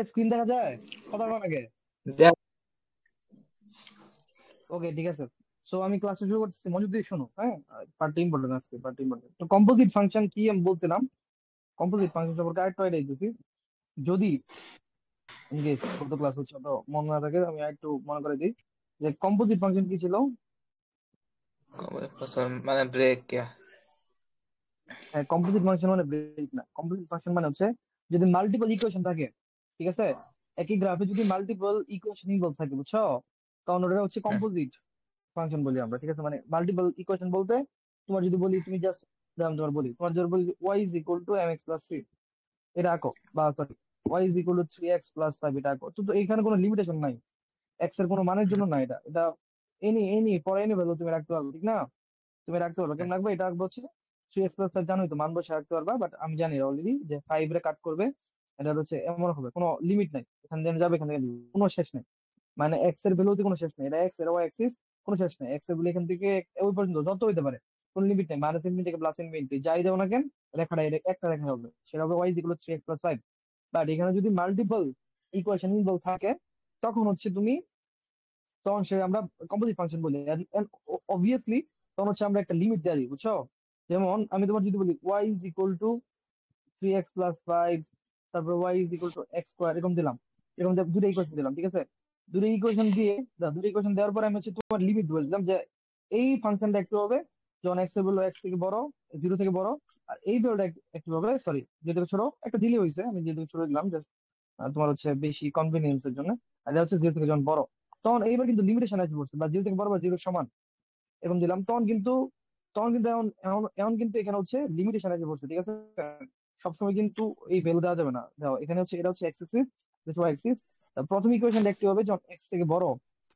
Screen দেখা যায়? কথা বলার আগে। দেখ। ওকে, ঠিক আছে। সো আমি ক্লাসে শুরু করতেছি, মনোযোগ দিয়ে শোনো, হ্যাঁ। পার্ট ইম্পর্টেন্ট, আজকে পার্ট ইম্পর্টেন্ট। তো কম্পোজিট ফাংশন কি আমি বলছিলাম, কম্পোজিট ফাংশন সম্পর্কে আরেকটু আইডিয়া দিতেছি। যদি ইনকেস গত ক্লাস হচ্ছে তো মনে না থাকে, আমি একটু মনে করে দিই যে কম্পোজিট ফাংশন কি ছিল। মানে ব্রেক কে? হ্যাঁ, কম্পোজিট ফাংশন মানে বেসিক না, কম্পোজিট ফাংশন মানে হচ্ছে যদি মাল্টিপল ইকুয়েশন থাকে, ঠিক আছে, একই গ্রাফে যদি মাল্টিপল ইকুয়েশন ইনভলভ থাকে, বুঝছো, তখন ওটা হচ্ছে হুম, কম্পোজিট ফাংশন বলি আমরা, ঠিক আছে। মানে মাল্টিপল ইকুয়েশন বলতে, তোমার যদি বলি, তুমি জাস্ট তোমার বলি, তোমার যদি বলি y is equal to m x plus three, এটা আঁকো, বা sorry, y is equal to three x plus five, এটা আঁকো। তো এখানে কোনো লিমিটেশন নাই, এক্স এর কোনো মানের জন্য না, এটা এটা any any for any value তুমি রাখতে পারবে, ঠিক না? তুমি রাখতে পারবে, হুম, কেমন রাখবে এটা রাখবো হচ্ছে থ্রি এক্স প্লাস ফাইভ, জানোই তো, মান বসে রাখতে পারবা। বাট আমি জানি অলরেডি যে ফাইভ রে কাট করবে, এটা হচ্ছে এমন হবে, কোনো লিমিট নাই, এখান থেকে যাবে, এখান থেকে যাবে, কোনো শেষ নেই। মানে এক্স এর ভ্যালুতে কোনো শেষ নেই, এটা এক্স এর ওয়াই অ্যাক্সিস, কোনো শেষ নেই। এক্স এর ভ্যালু এখান থেকে ওই পর্যন্ত যত হইতে পারে, কোনো লিমিট নেই। মাইনাস ইনফিনিটি থেকে প্লাস ইনফিনিটি যাই দাও না কেন, রেখাটা একটা রেখা হবে, সেটা হবে y equal three x plus five. But এখানে যদি মাল্টিপল ইকুয়েশন ইনভলভ থাকে, তখন হচ্ছে তুমি, তখন সে আমরা কম্পোজিট ফাংশন বলি। অবভিয়াসলি তখন হচ্ছে আমরা একটা লিমিট দেওয়া দিই, বুঝছো। যেমন আমি তোমার যদি বলি y is equal to three x plus five, তারপর y is equal to x square, এরকম দিলাম, এরকম দুটো ইকুয়েশন দিলাম, ঠিক আছে। দুটো ইকুয়েশন দিয়ে, দুটো ইকুয়েশন দেওয়ার পরে আমি হচ্ছে তোমার লিমিট বললাম যে এই ফাংশনটা একটু হবে যখন এক্স এর ভ্যালু এক্স থেকে বড়, জিরো থেকে বড়। আর এই ভ্যালুটা একটু হবে, সরি, যেটা ছোট, একটা দিলে হয়েছে, আমি যেটা ছোট দিলাম just, তোমার হচ্ছে বেশি কনভিনিয়েন্স এর জন্য। আর এটা হচ্ছে জিরো থেকে যখন বড়, তখন এইবার কিন্তু লিমিটেশন আসবে পড়ছে, বা জিরো থেকে বড় বা জিরো সমান, এরকম দিলাম। তখন কিন্তু এখন এখন এখন কিন্তু এখানে হচ্ছে লিমিটেশন এসে পড়ছে, ঠিক আছে। সবসময় কিন্তু এই ভ্যালু দেওয়া যাবে না, দেখো এখানে হচ্ছে এটা হচ্ছে x axis, this Y axis. প্রথম ইকুয়েশন দেখতে হবে যখন এক্স থেকে বড়,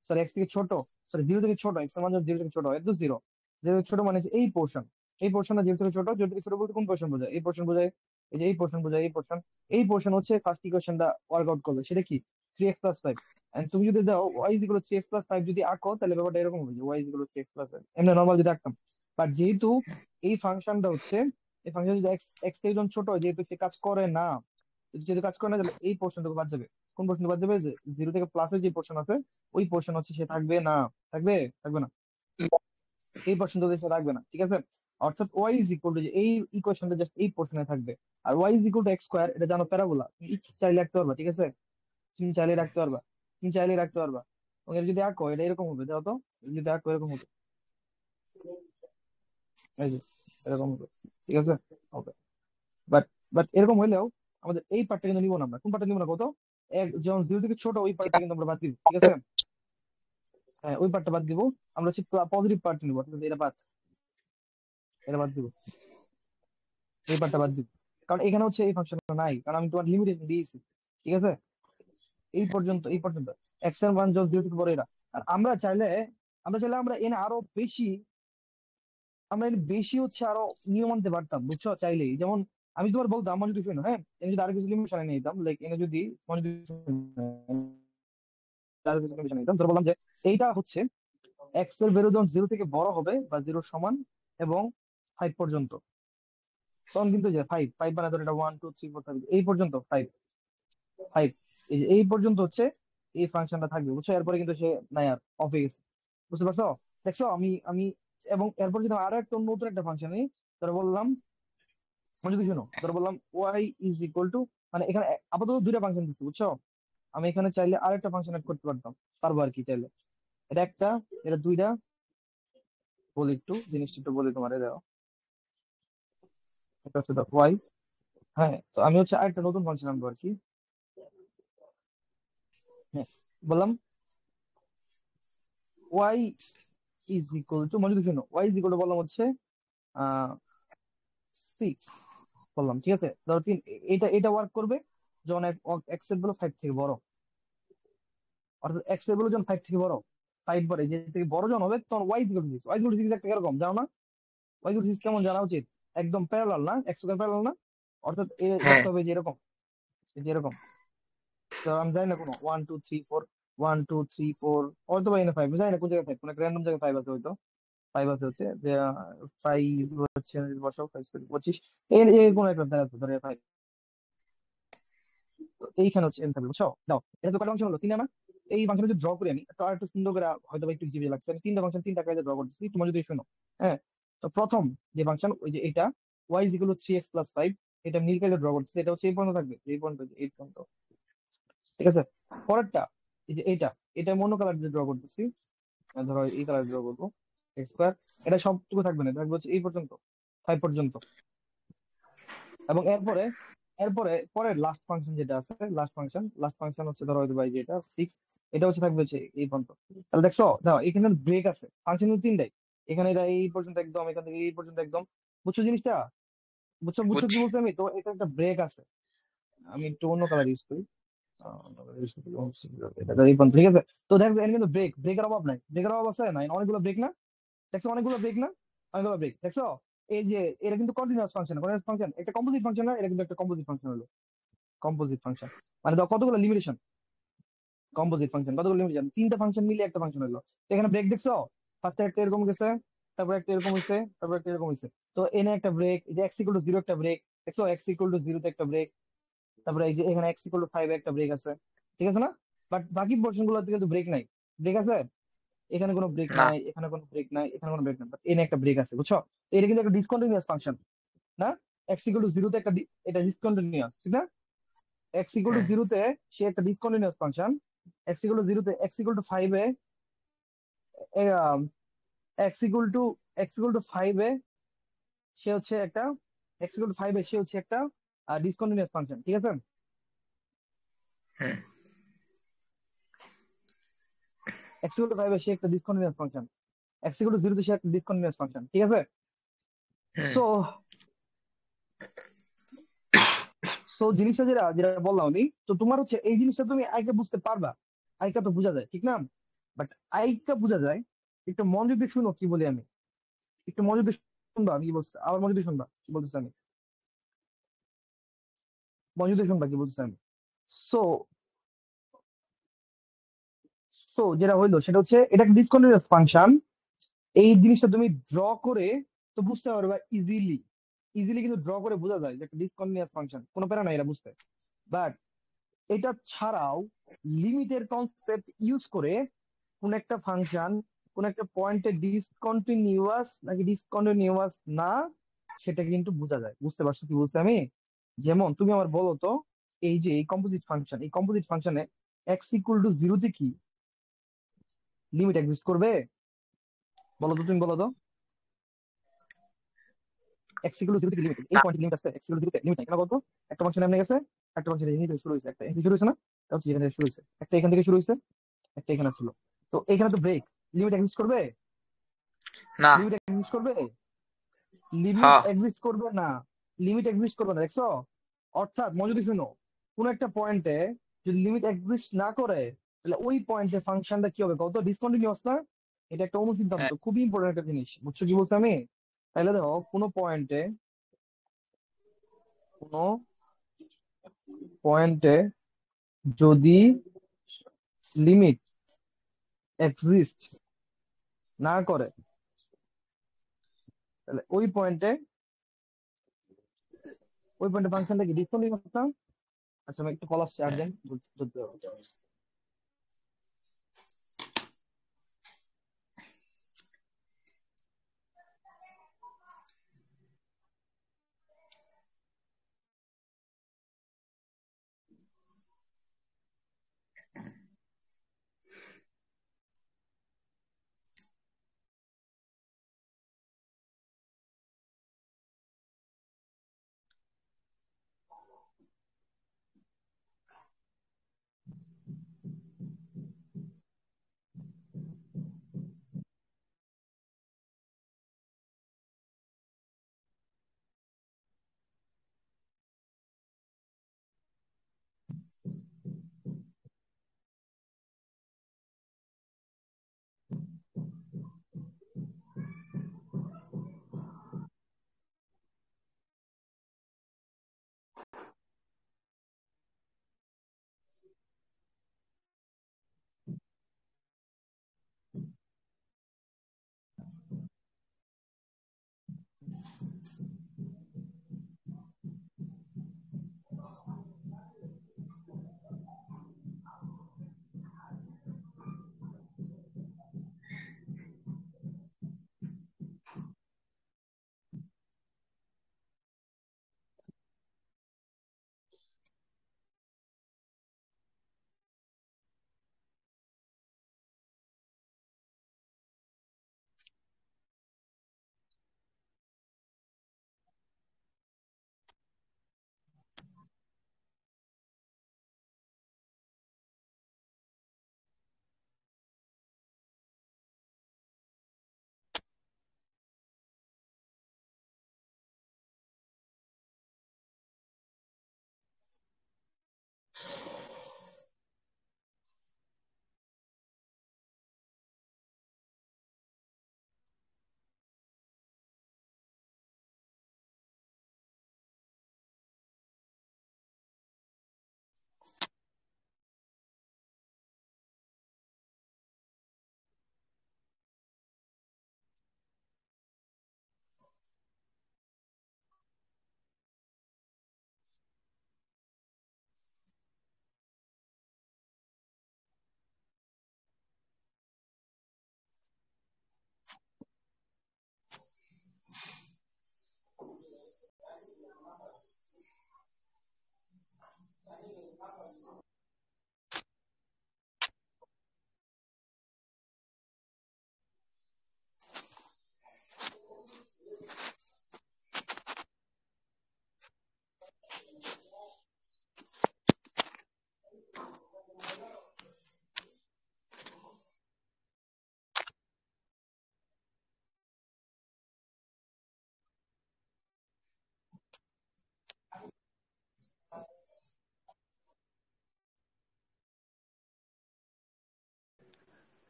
সরি এক্স থেকে ছোট, সরি জিরো থেকে ছোট, এক্স এর মান যখন জিরো থেকে ছোট হয়, তো জিরো, জিরো থেকে ছোট মানে হচ্ছে এই পোর্শন, এই পোর্শনটা জিরো থেকে ছোট, জিরো থেকে ছোট বলতে কোন পোর্শন বোঝায়, এই পোর্শন বোঝায়, এই যে এই পোর্শন বোঝায়, এই পোর্শন, এই পোর্শন হচ্ছে ফার্স্ট ইকুয়েশনটা ওয়ার্ক আউট করবে, সেটা কি, three x plus five. And তুমি যদি দাও y is equal three x plus five যদি আঁকো, তাহলে ব্যাপারটা এরকম হবে যে y is equal three x plus five, এমনি নর্মাল যদি আঁকতাম। বাট যেহেতু এই ফাংশনটা হচ্ছে, এই ফাংশন যদি এক্স এক্স থেকে যখন ছোট হয়, যেহেতু সে কাজ করে না, যেহেতু কাজ করে না, তাহলে এই পোর্শনটুকু বাদ যাবে। কোন পোর্শন বাদ যাবে, যে জিরো থেকে প্লাসের যে পোর্শন আছে, ওই পোর্শন হচ্ছে সে থাকবে না, থাকবে, থাকবে না, এই পোর্শন তো সে থাকবে না, ঠিক আছে। অর্থাৎ ওয়াই ইজ ইকুয়াল টু, যে এই ইকুয়েশনটা জাস্ট এই পোর্শনে থাকবে। আর y is equal to x square, এটা জানো প্যারাবোলা, তুমি ইচ্ছে চাইলে রাখতে পারবা, ঠিক আছে, তুমি চাইলে রাখতে পারবা, তুমি চাইলে রাখতে পারবা। এবং এটা যদি আঁকো, এটা এরকম হবে, দেখো তো, এটা যদি আঁকো এরকম হবে, এই যে এরকম হবে, ঠিক আছে। ওকে। বাট বাট এরকম হইলেও আমাদের এই পার্টটা কিন্তু নিবো না, আমরা কোন পার্টটা নিবো না, কত, এক যখন জিরো থেকে ছোট, ওই পার্টটা কিন্তু আমরা বাদ দিব, ঠিক আছে। হ্যাঁ, ওই পার্টটা বাদ দিব, আমরা হচ্ছে পজিটিভ পার্ট নিবো, অর্থাৎ এটা বাদ, এটা বাদ দিব, এই পার্টটা বাদ দিব। কারণ এখানে হচ্ছে এই ফাংশনটা নাই, কারণ আমি তোমার লিমিটেশন দিয়েছি, ঠিক আছে, এই পর্যন্ত, এই পর্যন্ত এক্স এর মান যখন জিরো থেকে বড়, এরা। আর আমরা চাইলে আমরা এনে আরো বেশি, আমরা এনে বেশি হচ্ছে আরো নিয়ম আনতে পারতাম, বুঝছো, চাইলেই। যেমন আমি তোমার বলতাম, আমার যদি শোনো, হ্যাঁ, এনে যদি আরো কিছু লিমিটেশন এনে নিতাম, লাইক এনে যদি তোমার যদি আরো কিছু limitation এনে নিতাম, ধর বললাম যে এইটা হচ্ছে এক্স এর ভ্যালু যখন জিরো থেকে বড় হবে বা জিরো সমান এবং ফাইভ পর্যন্ত, তখন কিন্তু যে ফাইভ ফাইভ মানে ধর এটা one two three four five, এই পর্যন্ত ফাইভ, ফাইভ, এই পর্যন্ত হচ্ছে এই ফাংশনটা থাকবে, বুঝছো। এরপরে কিন্তু সে নাই, আর অফ হয়ে গেছে, বুঝতে পারছো। দেখছো, আমি এবং এরপর যদি আরো একটা নতুন একটা ফাংশন নিই, ধর বললাম, আমি যদি শোনো, ধর বললাম ওয়াই ইজ ইকুয়াল টু, মানে এখানে আপাতত দুইটা ফাংশন দিচ্ছি, বুঝছো। আমি এখানে চাইলে আরেকটা ফাংশন অ্যাড করতে পারতাম, পারবো আর কি, চাইলে। এটা একটা, এটা দুইটা, বলি একটু জিনিসটা একটু বলি তোমার, দেখো, এটা হচ্ছে ওয়াই, হ্যাঁ। তো আমি হচ্ছে আরেকটা নতুন ফাংশন আনবো আর কি, হ্যাঁ। বললাম ওয়াই ইজ ইকুয়াল টু, মানে যদি শোনো ওয়াই ইজ ইকুয়াল টু বললাম হচ্ছে সিক্স, বললাম, ঠিক আছে। ধরো তিন, এটা এটা ওয়ার্ক করবে যখন এক্স এর ভ্যালু ফাইভ থেকে বড়, অর্থাৎ এক্স এর ভ্যালু যখন ফাইভ থেকে বড়, ফাইভ বড়, যে থেকে বড় যখন হবে, তখন y is equal to six. Y is equal to six একটা এরকম, জানো না? Y is equal to six কেমন জানা উচিত, একদম প্যারালাল না, এক্স স্কয়ার প্যারালাল না, অর্থাৎ হ্যাঁ, দেখতে হবে যে এরকম, এই যে এরকম। তো আমি জানি না কোনো one two three four, one two three four, হয়তো বা এনে ফাইভ, জানি না কোন জায়গায় ফাইভ, কোনো র্যান্ডম জায়গায় ফাইভ আছে হয়তো, ফাইভ আছে হচ্ছে যে ফাইভ হচ্ছে, বসাও ফাইভ, পঁচিশ, এর এর কোনো একটা জায়গা আছে, ধরো ফাইভ, তো এইখানে হচ্ছে n থাকবে, বুঝছো? দাও, এটা তো কয়টা ফাংশন হলো, তিনটা না? এই ফাংশন যদি ড্র করি আমি তো আর একটু সুন্দর করে, হয়তো বা একটু জিবি লাগছে, আমি তিনটা ফাংশন তিনটা কাজে ড্র করতেছি, তোমার যদি শোনো। হ্যাঁ, তো প্রথম যে ফাংশন ওই যে এটা y is equal to 3x + 5, এটা নীল কাজে ড্র করতেছি, এটা হচ্ছে এই পর্যন্ত থাকবে, এই পর্যন্ত, এই পর্যন্ত। ঠিক আছে? পরেরটা এই যে এটা, এটা মনো কালার দিয়ে ড্র করতেছি, ধরো এই কালার ড্র করবো, x²। এটা সবটুকু থাকবে না, থাকবে হচ্ছে এই পর্যন্ত, 5 পর্যন্ত। এবং এরপরে এরপরে পরের লাস্ট ফাংশন যেটা আছে, লাস্ট ফাংশন হচ্ছে ধরো হয়তো বা এই যে এটা 6, এটা হচ্ছে থাকবে হচ্ছে এই পর্যন্ত। তাহলে দেখছো, দাও এখানে ব্রেক আছে, ফাংশন কিন্তু তিনটাই। এখানে এটা এই পর্যন্ত একদম, এখান থেকে এই পর্যন্ত একদম। বুঝছো জিনিসটা? বুঝছো বুঝছো কি বুঝছি। বলছি আমি? তো এটা একটা ব্রেক আছে। আমি একটু অন্য কালার ইউজ করি। অন্য colour use করি, এটা এই পর্যন্ত, ঠিক আছে? তো দেখো এখানে কিন্তু ব্রেকের অভাব নাই, ব্রেকের অভাব আছে না? অনেকগুলো ব্রেক না? দেখছো অনেকগুলো ব্রেক না? অনেকগুলো ব্রেক দেখছো? এই যে এটা কিন্তু কন্টিনিউয়াস ফাংশন, একটা কম্পোজিট ফাংশন না? এটা কিন্তু একটা কম্পোজিট ফাংশন হলো, কম্পোজিট ফাংশন। মানে দাও কতগুলো লিমিটেশন, কম্পোজিট ফাংশন কতগুলো লিমিটেশন, তিনটা ফাংশন মিলে একটা ফাংশন হলো। তো এখানে ব্রেক দেখছো, ফার্স্টে একটা এরকম গেছে, তারপর একটা এরকম হয়েছে, তারপর একটা এরকম হয়েছে। তো এনে একটা ব্রেক, এই যে x = 0 একটা ব্রেক, দেখছো x = 0 তে একটা ব্রেক। তারপরে এই যে এখানে x = 5 একটা ব্রেক আছে, ঠিক আছে না? বাট বাকি পোর্শন গুলোতে কিন্তু ব্রেক নাই। ব্রেক আছে? এখানে কোনো ব্রেক না। নাই, এখানে কোনো ব্রেক নাই, এখানে কোনো ব্রেক নাই, বাট এনে একটা ব্রেক আছে, বুঝছো? তো এটা কিন্তু একটা ডিসকন্টিনিউয়াস ফাংশন না? x = 0 তে একটা এটা ডিসকন্টিনিউয়াস, ঠিক না? এক্স ইকুয়াল টু হুম। জিরোতে সে একটা ডিসকন্টিনিউয়াস ফাংশন, x = 0 তে x = 5 এ x = 5 এ সে হচ্ছে একটা x = 5 এ সে হচ্ছে একটা ডিসকন্টিনিউয়াস ফাংশন, ঠিক আছে? হুম। x = 5 এ সে একটা ডিসকন্টিনিউয়াস ফাংশন, x = 0 তে সে একটা ডিসকন্টিনিউয়াস ফাংশন, ঠিক আছে? হুম। সো সো জিনিসটা যেটা যেটা বললাম আমি, তো তোমার হচ্ছে এই জিনিসটা তুমি আইকা বুঝতে পারবা, আইকা তো বোঝা যায়, ঠিক না? বাট আইকা বোঝা যায়, একটু মন দিয়ে শুনো কি বলি আমি, একটু মনোযোগ দিয়ে শুনবা আমি কি বলছি, আবার মনোযোগ দিয়ে শুনবা কি বলতেছি আমি, মনোযোগ দিয়ে শুনবা কি বলতেছি আমি। সো সো যেটা হইলো সেটা হচ্ছে এটা একটা ডিসকন্টিনিউয়াস ফাংশন। এই জিনিসটা তুমি ড্র করে তো বুঝতে পারবা ইজিলি, ইজিলি কিন্তু ড্র করে বোঝা যায় যে একটা ডিসকন্টিনিউয়াস ফাংশন, কোনো প্যারা নাই এটা বুঝতে। বাট এটা ছাড়াও লিমিটের কনসেপ্ট ইউজ করে কোন একটা ফাংশন কোন একটা পয়েন্টে ডিসকন্টিনিউয়াস নাকি ডিসকন্টিনিউয়াস না, সেটা কিন্তু বোঝা যায়। বুঝতে পারছো কি বলছি আমি? যেমন তুমি আমার বলো তো, এই যে এই কম্পোজিট ফাংশনে x = 0 তে কি লিমিট এক্সিস্ট করবে? বলো তো, তুমি বলো তো। x = 0 তে কি লিমিট, এই না। পয়েন্টে লিমিট আছে, x = 0 তে লিমিট নাই কেন বলতো? একটা ফাংশন এমনি গেছে, একটা ফাংশন এখান থেকে শুরু হয়েছে, একটা এখান থেকে শুরু হয়েছে না? এটা হচ্ছে এখান থেকে শুরু হয়েছে, একটা এখান থেকে শুরু হয়েছে, একটা এখানে ছিল। তো এখানে তো ব্রেক, লিমিট এক্সিস্ট করবে? না। লিমিট এক্সিস্ট করবে? লিমিট হ্যাঁ। এক্সিস্ট করবে না, লিমিট এক্সিস্ট করবে না, দেখছো? অর্থাৎ মনোযোগ দিয়ে শুনো, কোন একটা পয়েন্টে যদি লিমিট এক্সিস্ট না করে, তাহলে ওই পয়েন্টে ফাংশনটা কি হবে কত? ডিসকন্টিনিউয়াস না? এটা একটা অনুসিদ্ধান্ত, হ্যাঁ। খুবই ইম্পর্টেন্ট একটা জিনিস, বুঝছো কি বলছি আমি? তাহলে দেখো কোনো পয়েন্টে যদি লিমিট এক্সিস্ট না করে, তাহলে ওই পয়েন্টে ফাংশনটা কি ডিসকন্টিনিউয়াস না? আচ্ছা আমি একটু কল আসছে হ্যাঁ। আর্জেন্ট, বলতে হবে।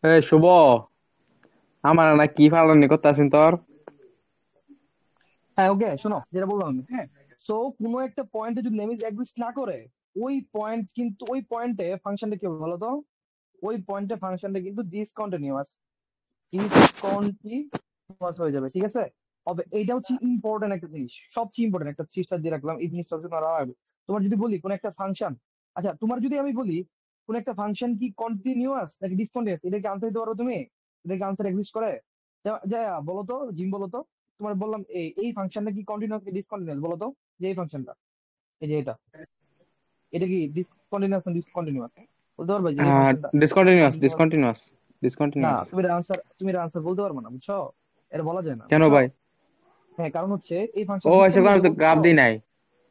শুভ, আমার না কি ফালানি করতেছেন তোর। হ্যাঁ ওকে, শোনো যেটা বললাম আমি, হ্যাঁ। সো কোনো একটা পয়েন্টে যদি লিমিট এক্সিস্ট না করে, ওই পয়েন্ট কিন্তু ওই পয়েন্টে ফাংশনটা কি হবে বলো তো? ওই পয়েন্টে ফাংশনটা কিন্তু ডিসকন্টিনিউয়াস, ডিসকন্টিনিউয়াস হয়ে যাবে, ঠিক আছে? হবে, এইটা হচ্ছে ইম্পর্টেন্ট একটা জিনিস, সবচেয়ে ইম্পর্টেন্ট একটা জিনিসটা দিয়ে রাখলাম, এই জিনিসটা হচ্ছে তোমার রাখবে। তোমার যদি বলি কোন একটা ফাংশন, আচ্ছা তোমার যদি আমি বলি কোন একটা ফাংশন কি কন্টিনিউয়াস নাকি ডিসকন্টিনিউয়াস, এটা কি আনসার দিতে পারো তুমি? এটা কি আনসার এক্সিস্ট করে? যা বলো তো, জিম বলো তো। তোমার বললাম এই ফাংশনটা কি কন্টিনিউয়াস কি ডিসকন্টিনিউয়াস, বলো তো। যে এই ফাংশনটা, এই যে এটা, এটা কি ডিসকন্টিনিউয়াস না ডিসকন্টিনিউয়াস? বলতে পারবে যে এই ফাংশনটা ডিসকন্টিনিউয়াস কন্টিনিউয়াস? ডিসকন্টিনিউয়াস না, ডিসকন্টিনিউয়াস। তুমি আনসার বলতে পারবে না, বুঝছো? এটা বলা যায় না, কেন বুঝছো? ভাই? হ্যাঁ, কারণ হচ্ছে এই ও ফাংশন আচ্ছা, ডিসকন্টিনিউয়াস আমি হবে, তো গ্রাফ বুঝছো? দিই নাই,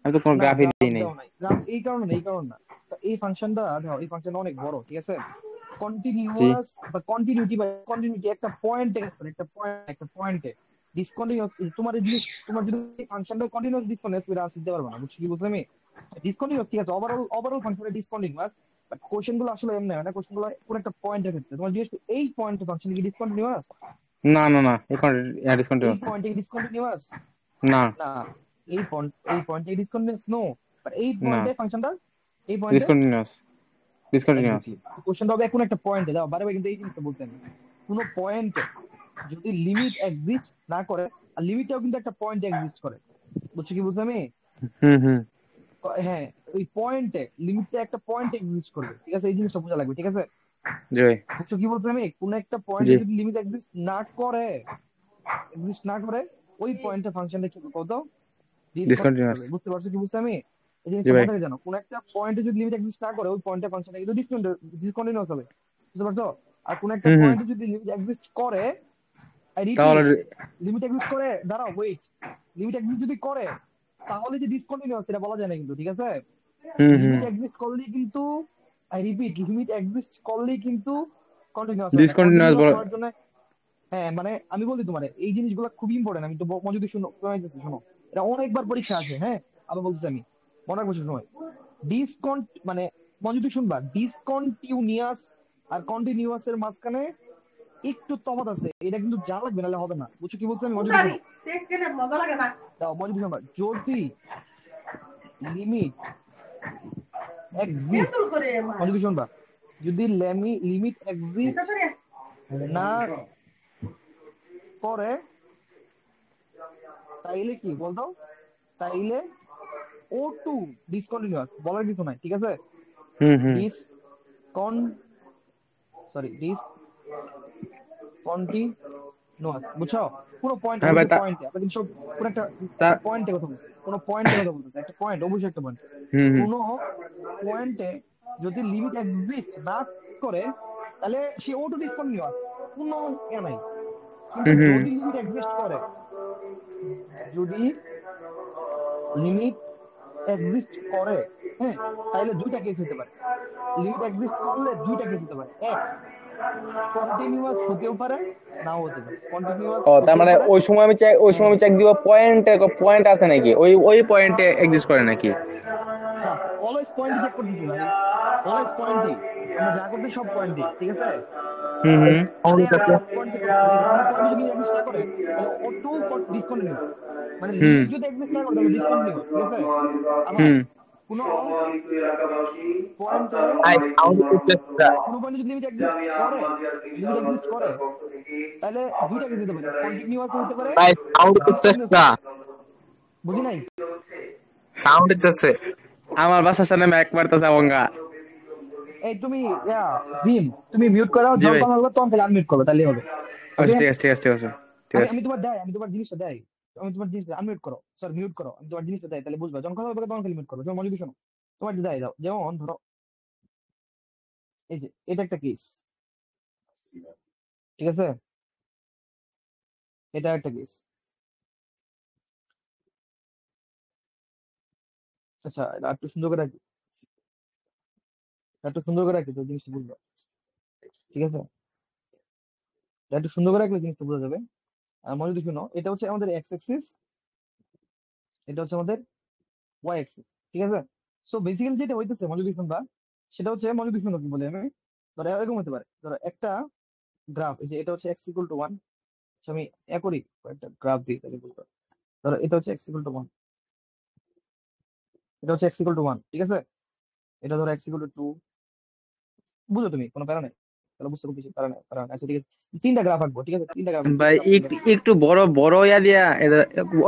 আমি তো কোনো না, গ্রাফই গ্রাফ দিই নাই। দেওয়া নাই, গ্রাফ এই কারণে না, এই কারণে না। তো এই ফাংশনটা দেখো, এই ফাংশনটা অনেক বড়, ঠিক আছে? জি। কন্টিনিউয়াস বা কন্টিনিউটি, বা কন্টিনিউটি একটা পয়েন্টে, একটা পয়েন্টে ডিসকন্টিনিউয়াস। তোমার যদি এই ফাংশনটা কন্টিনিউয়াস ডিসকন্টিনিউয়াস, তুমি আনসার দিতে পারবে না, বুঝছো কি বুঝলে আমি? ডিসকন্টিনিউয়াস ঠিক আছে, ওভারঅল ফাংশনটা ডিসকন্টিনিউয়াস, বাট কোশ্চেন গুলো আসলে এমন না, কোশ্চেন গুলো কোন একটা পয়েন্টের ক্ষেত্রে তোমার জিজ্ঞেস এই পয়েন্টে ফাংশন কি ডিসকন্টিনিউয়াস, না না না, এখন এই ডিসকন্টিনিউয়াস না। পয়েন্টে ডিসকন্টিনিউয়াস না না, এই পয়েন্টে ডিসকন্টিনিউয়াস নো, বাট এই না, পয়েন্টে ফাংশনটা, এই পয়েন্টে ডিসকন্টিনিউয়াস ডিসকন্টিনিউয়াস। এক্স্যাক্টলি। কোশ্চেনটা হবে কোন একটা পয়েন্টে, দাও বারে বারে কিন্তু এই জিনিসটা বলতে আমি, কোন পয়েন্টে যদি লিমিট এক্সিস্ট না করে, আর লিমিটটাও কিন্তু একটা পয়েন্ট এক্সিস্ট করে, বুঝছো কি বুঝলে আমি? হুম হুম। হ্যাঁ, ওই পয়েন্টে, লিমিটটা একটা পয়েন্ট এক্সিস্ট করবে, ঠিক আছে? এই জিনিসটা বোঝা লাগবে, ঠিক আছে? জি ভাই। বুঝছো কি বলতে আমি? কোন একটা জি। পয়েন্টে যদি লিমিট এক্সিস্ট না করে, ওই পয়েন্টে ফাংশনটা কি কত ডিসকন্টিনিউয়াস ডিসকন্টিনিউয়াস। হবে, বুঝতে পারছো কি বুঝছো আমি? এই জি জিনিসটা ভাই। মাথায় রেখে জানো, কোন একটা পয়েন্টে যদি লিমিট এক্সিস্ট না করে, ওই পয়েন্টে ফাংশনটা কিন্তু ডিসকন্টিনিউয়াস হবে, বুঝতে পারছো? আর কোন একটা হুম হুম। পয়েন্টে যদি লিমিট এক্সিস্ট করে, আই তাহলে রিপিট, লিমিট এক্সিস্ট করে, দাঁড়াও ওয়েট, লিমিট এক্সিস্ট যদি করে, তাহলে যে ডিসকন্টিনিউয়াস এটা বলা যায় না কিন্তু, ঠিক আছে? হুম হুম। লিমিট এক্সিস্ট করলেই কিন্তু, আই রিপিট, লিমিট এক্সিস্ট করলেই কিন্তু কন্টিনিউয়াস হয় না, ডিসকন্টিনিউয়াস কন্টিনিউয়াস বল। হওয়ার জন্য, হ্যাঁ মানে আমি বলি তোমার এই জিনিসগুলো খুব ইম্পর্টেন্ট, আমি তো মনোযোগ শোনো, শোনাইতেছি, শোনো। এটা অনেকবার পরীক্ষা আসে, হ্যাঁ। আবার বলতেছি আমি, মনে রাখবো সময়, মানে মনোযোগ শুনবা, ডিসকন্টিনিউয়াস আর কন্টিনিউয়াস এর মাঝখানে একটু তফাৎ আছে, এটা কিন্তু জানা লাগবে, নাহলে হবে না, বুঝছো কি বলছো আমি? মনোযোগ শোনো, দাও মনোযোগ শোনো, যদি লিমিট এক্সিস্ট, মনোযোগ শুনবা, যদি লিমিট এক্সিস্ট না করে, তাইলে কি বলতো, তাইলে ও টু ডিসকন্টিনিউয়াস বলার কিছু নাই, ঠিক আছে? হুম হুম। ডিসকন সরি ডিসকন্টিনিউয়াস, বুঝছো? পুরো পয়েন্ট, হ্যাঁ ভাই অবশ্যই পয়েন্টে, আমরা কিন্তু সব কোন একটা, তা একটা পয়েন্টে কথা বলছি, কোন পয়েন্টে কথা বলতেছে, একটা পয়েন্ট, অবশ্যই একটা পয়েন্ট। হুম হুম। কোন পয়েন্টে যদি লিমিট এক্সিস্ট না করে, তাহলে সে অটো ডিসকন্টিনিউয়াস, কোনো নাই। কিন্তু হুম হুম। যদি লিমিট এক্সিস্ট করে, যদি লিমিট এক্সিস্ট করে, হ্যাঁ, তাইলে দুইটা কেস হতে পারে। লিমিট এক্সিস্ট করলে দুইটা কেস হতে পারে, এক, কন্টিনিউয়াস হতেও পারে, নাও হতে পারে, কন্টিনিউয়াস ও তার হতেও মানে পারে। ওই সময় আমি চেক দিব পয়েন্টে, পয়েন্ট আছে নাকি, ওই পয়েন্টে এক্সিস্ট করে নাকি। না, অলওয়েজ পয়েন্ট চেক করতেছি ভাই, অলওয়েজ পয়েন্টই, আমরা যা করতে সব পয়েন্টই, ঠিক আছে? হুম হুম। আরে আমরা সব পয়েন্ট চেক করতেছি, ঠিক আছে? কোন পয়েন্ট যদি এক্সিস্ট না করে, তাহলে অটো ডিসকন্টিনিউয়াস, মানে হুম লিমিট যদি এক্সিস্ট না করে তাহলে ডিসকন্টিনিউয়াস, ঠিক আছে? আবার হুম। কোন পয়েন্টে, ভাই সাউন্ড রিফ্লেক্সটা কোন পয়েন্টে যদি লিমিট এক্সিস্ট করে, তাহলে দুইটা কেস হতে পারে, কন্টিনিউয়াস হতে পারে, ভাই সাউন্ড ডিসকন্টিনিউয়াস রিফ্লেক্সটা হতে পারে। বুঝি নাই? সাউন্ড দিতেছে। আমার বাসার সামনে ম্যাক মারতেছে আবঙ্গা। এই তুমি, জিম, তুমি মিউট করো, জি যখন ভাই। কথা বলবো তখন খালি আনমিউট করো, তাহলেই হবে। আচ্ছা ওকে, ঠিক আছে ঠিক আছে ঠিক আছে ঠিক আমি আছে। আমি তোমার জিনিসটা দেয়, আমি তোমার জিনিস আনমিউট করো, সরি মিউট করো, আমি তোমার জিনিসটা দেয়, তাহলে বুঝবা, যখন কথা বলবো তখন খালি মিউট করো, যেমন মনোযোগ শোনো। তোমার দেয় দাও, যেমন ধরো এই যে এটা একটা কেস, ঠিক আছে? এটা একটা কেস। আচ্ছা, এটা একটু সুন্দর করে রাখি, একটু সুন্দর করে রাখি তো জিনিসটা বুঝবা, ঠিক আছে? এটা একটু সুন্দর করে রাখলে জিনিসটা বোঝা যাবে। আর মনোযোগ শোনো, এটা হচ্ছে আমাদের এক্স অ্যাক্সিস, এটা হচ্ছে আমাদের ওয়াই অ্যাক্সিস, ঠিক আছে? সো বেসিক্যালি যেটা হইতেছে, মনোযোগ শুনবা, সেটা হচ্ছে, মনোযোগ শুনো কি বলে আমি, ধরো এরকম হতে পারে, ধরো একটা গ্রাফ, এই যে এটা হচ্ছে x ইকুয়াল টু 1। আমি একই একটা গ্রাফ দিই তাহলে বুঝতে পারবে। ধরো এটা হচ্ছে x ইকুয়াল টু 1, এটা হচ্ছে x ইকুয়াল টু 1, ঠিক আছে। এটা ধরো x ইকুয়াল টু 2, বুঝো তুমি, কোনো প্যারা নাই, তাহলে বুঝতে খুব বেশি প্যারা নাই, প্যারা নাই। আচ্ছা ঠিক আছে, তিনটা গ্রাফ আঁকবো, ঠিক আছে, তিনটা গ্রাফ, ভাই তিনটা গ্রাফ একটু একটু বড় বড় ইয়া দিয়া এটা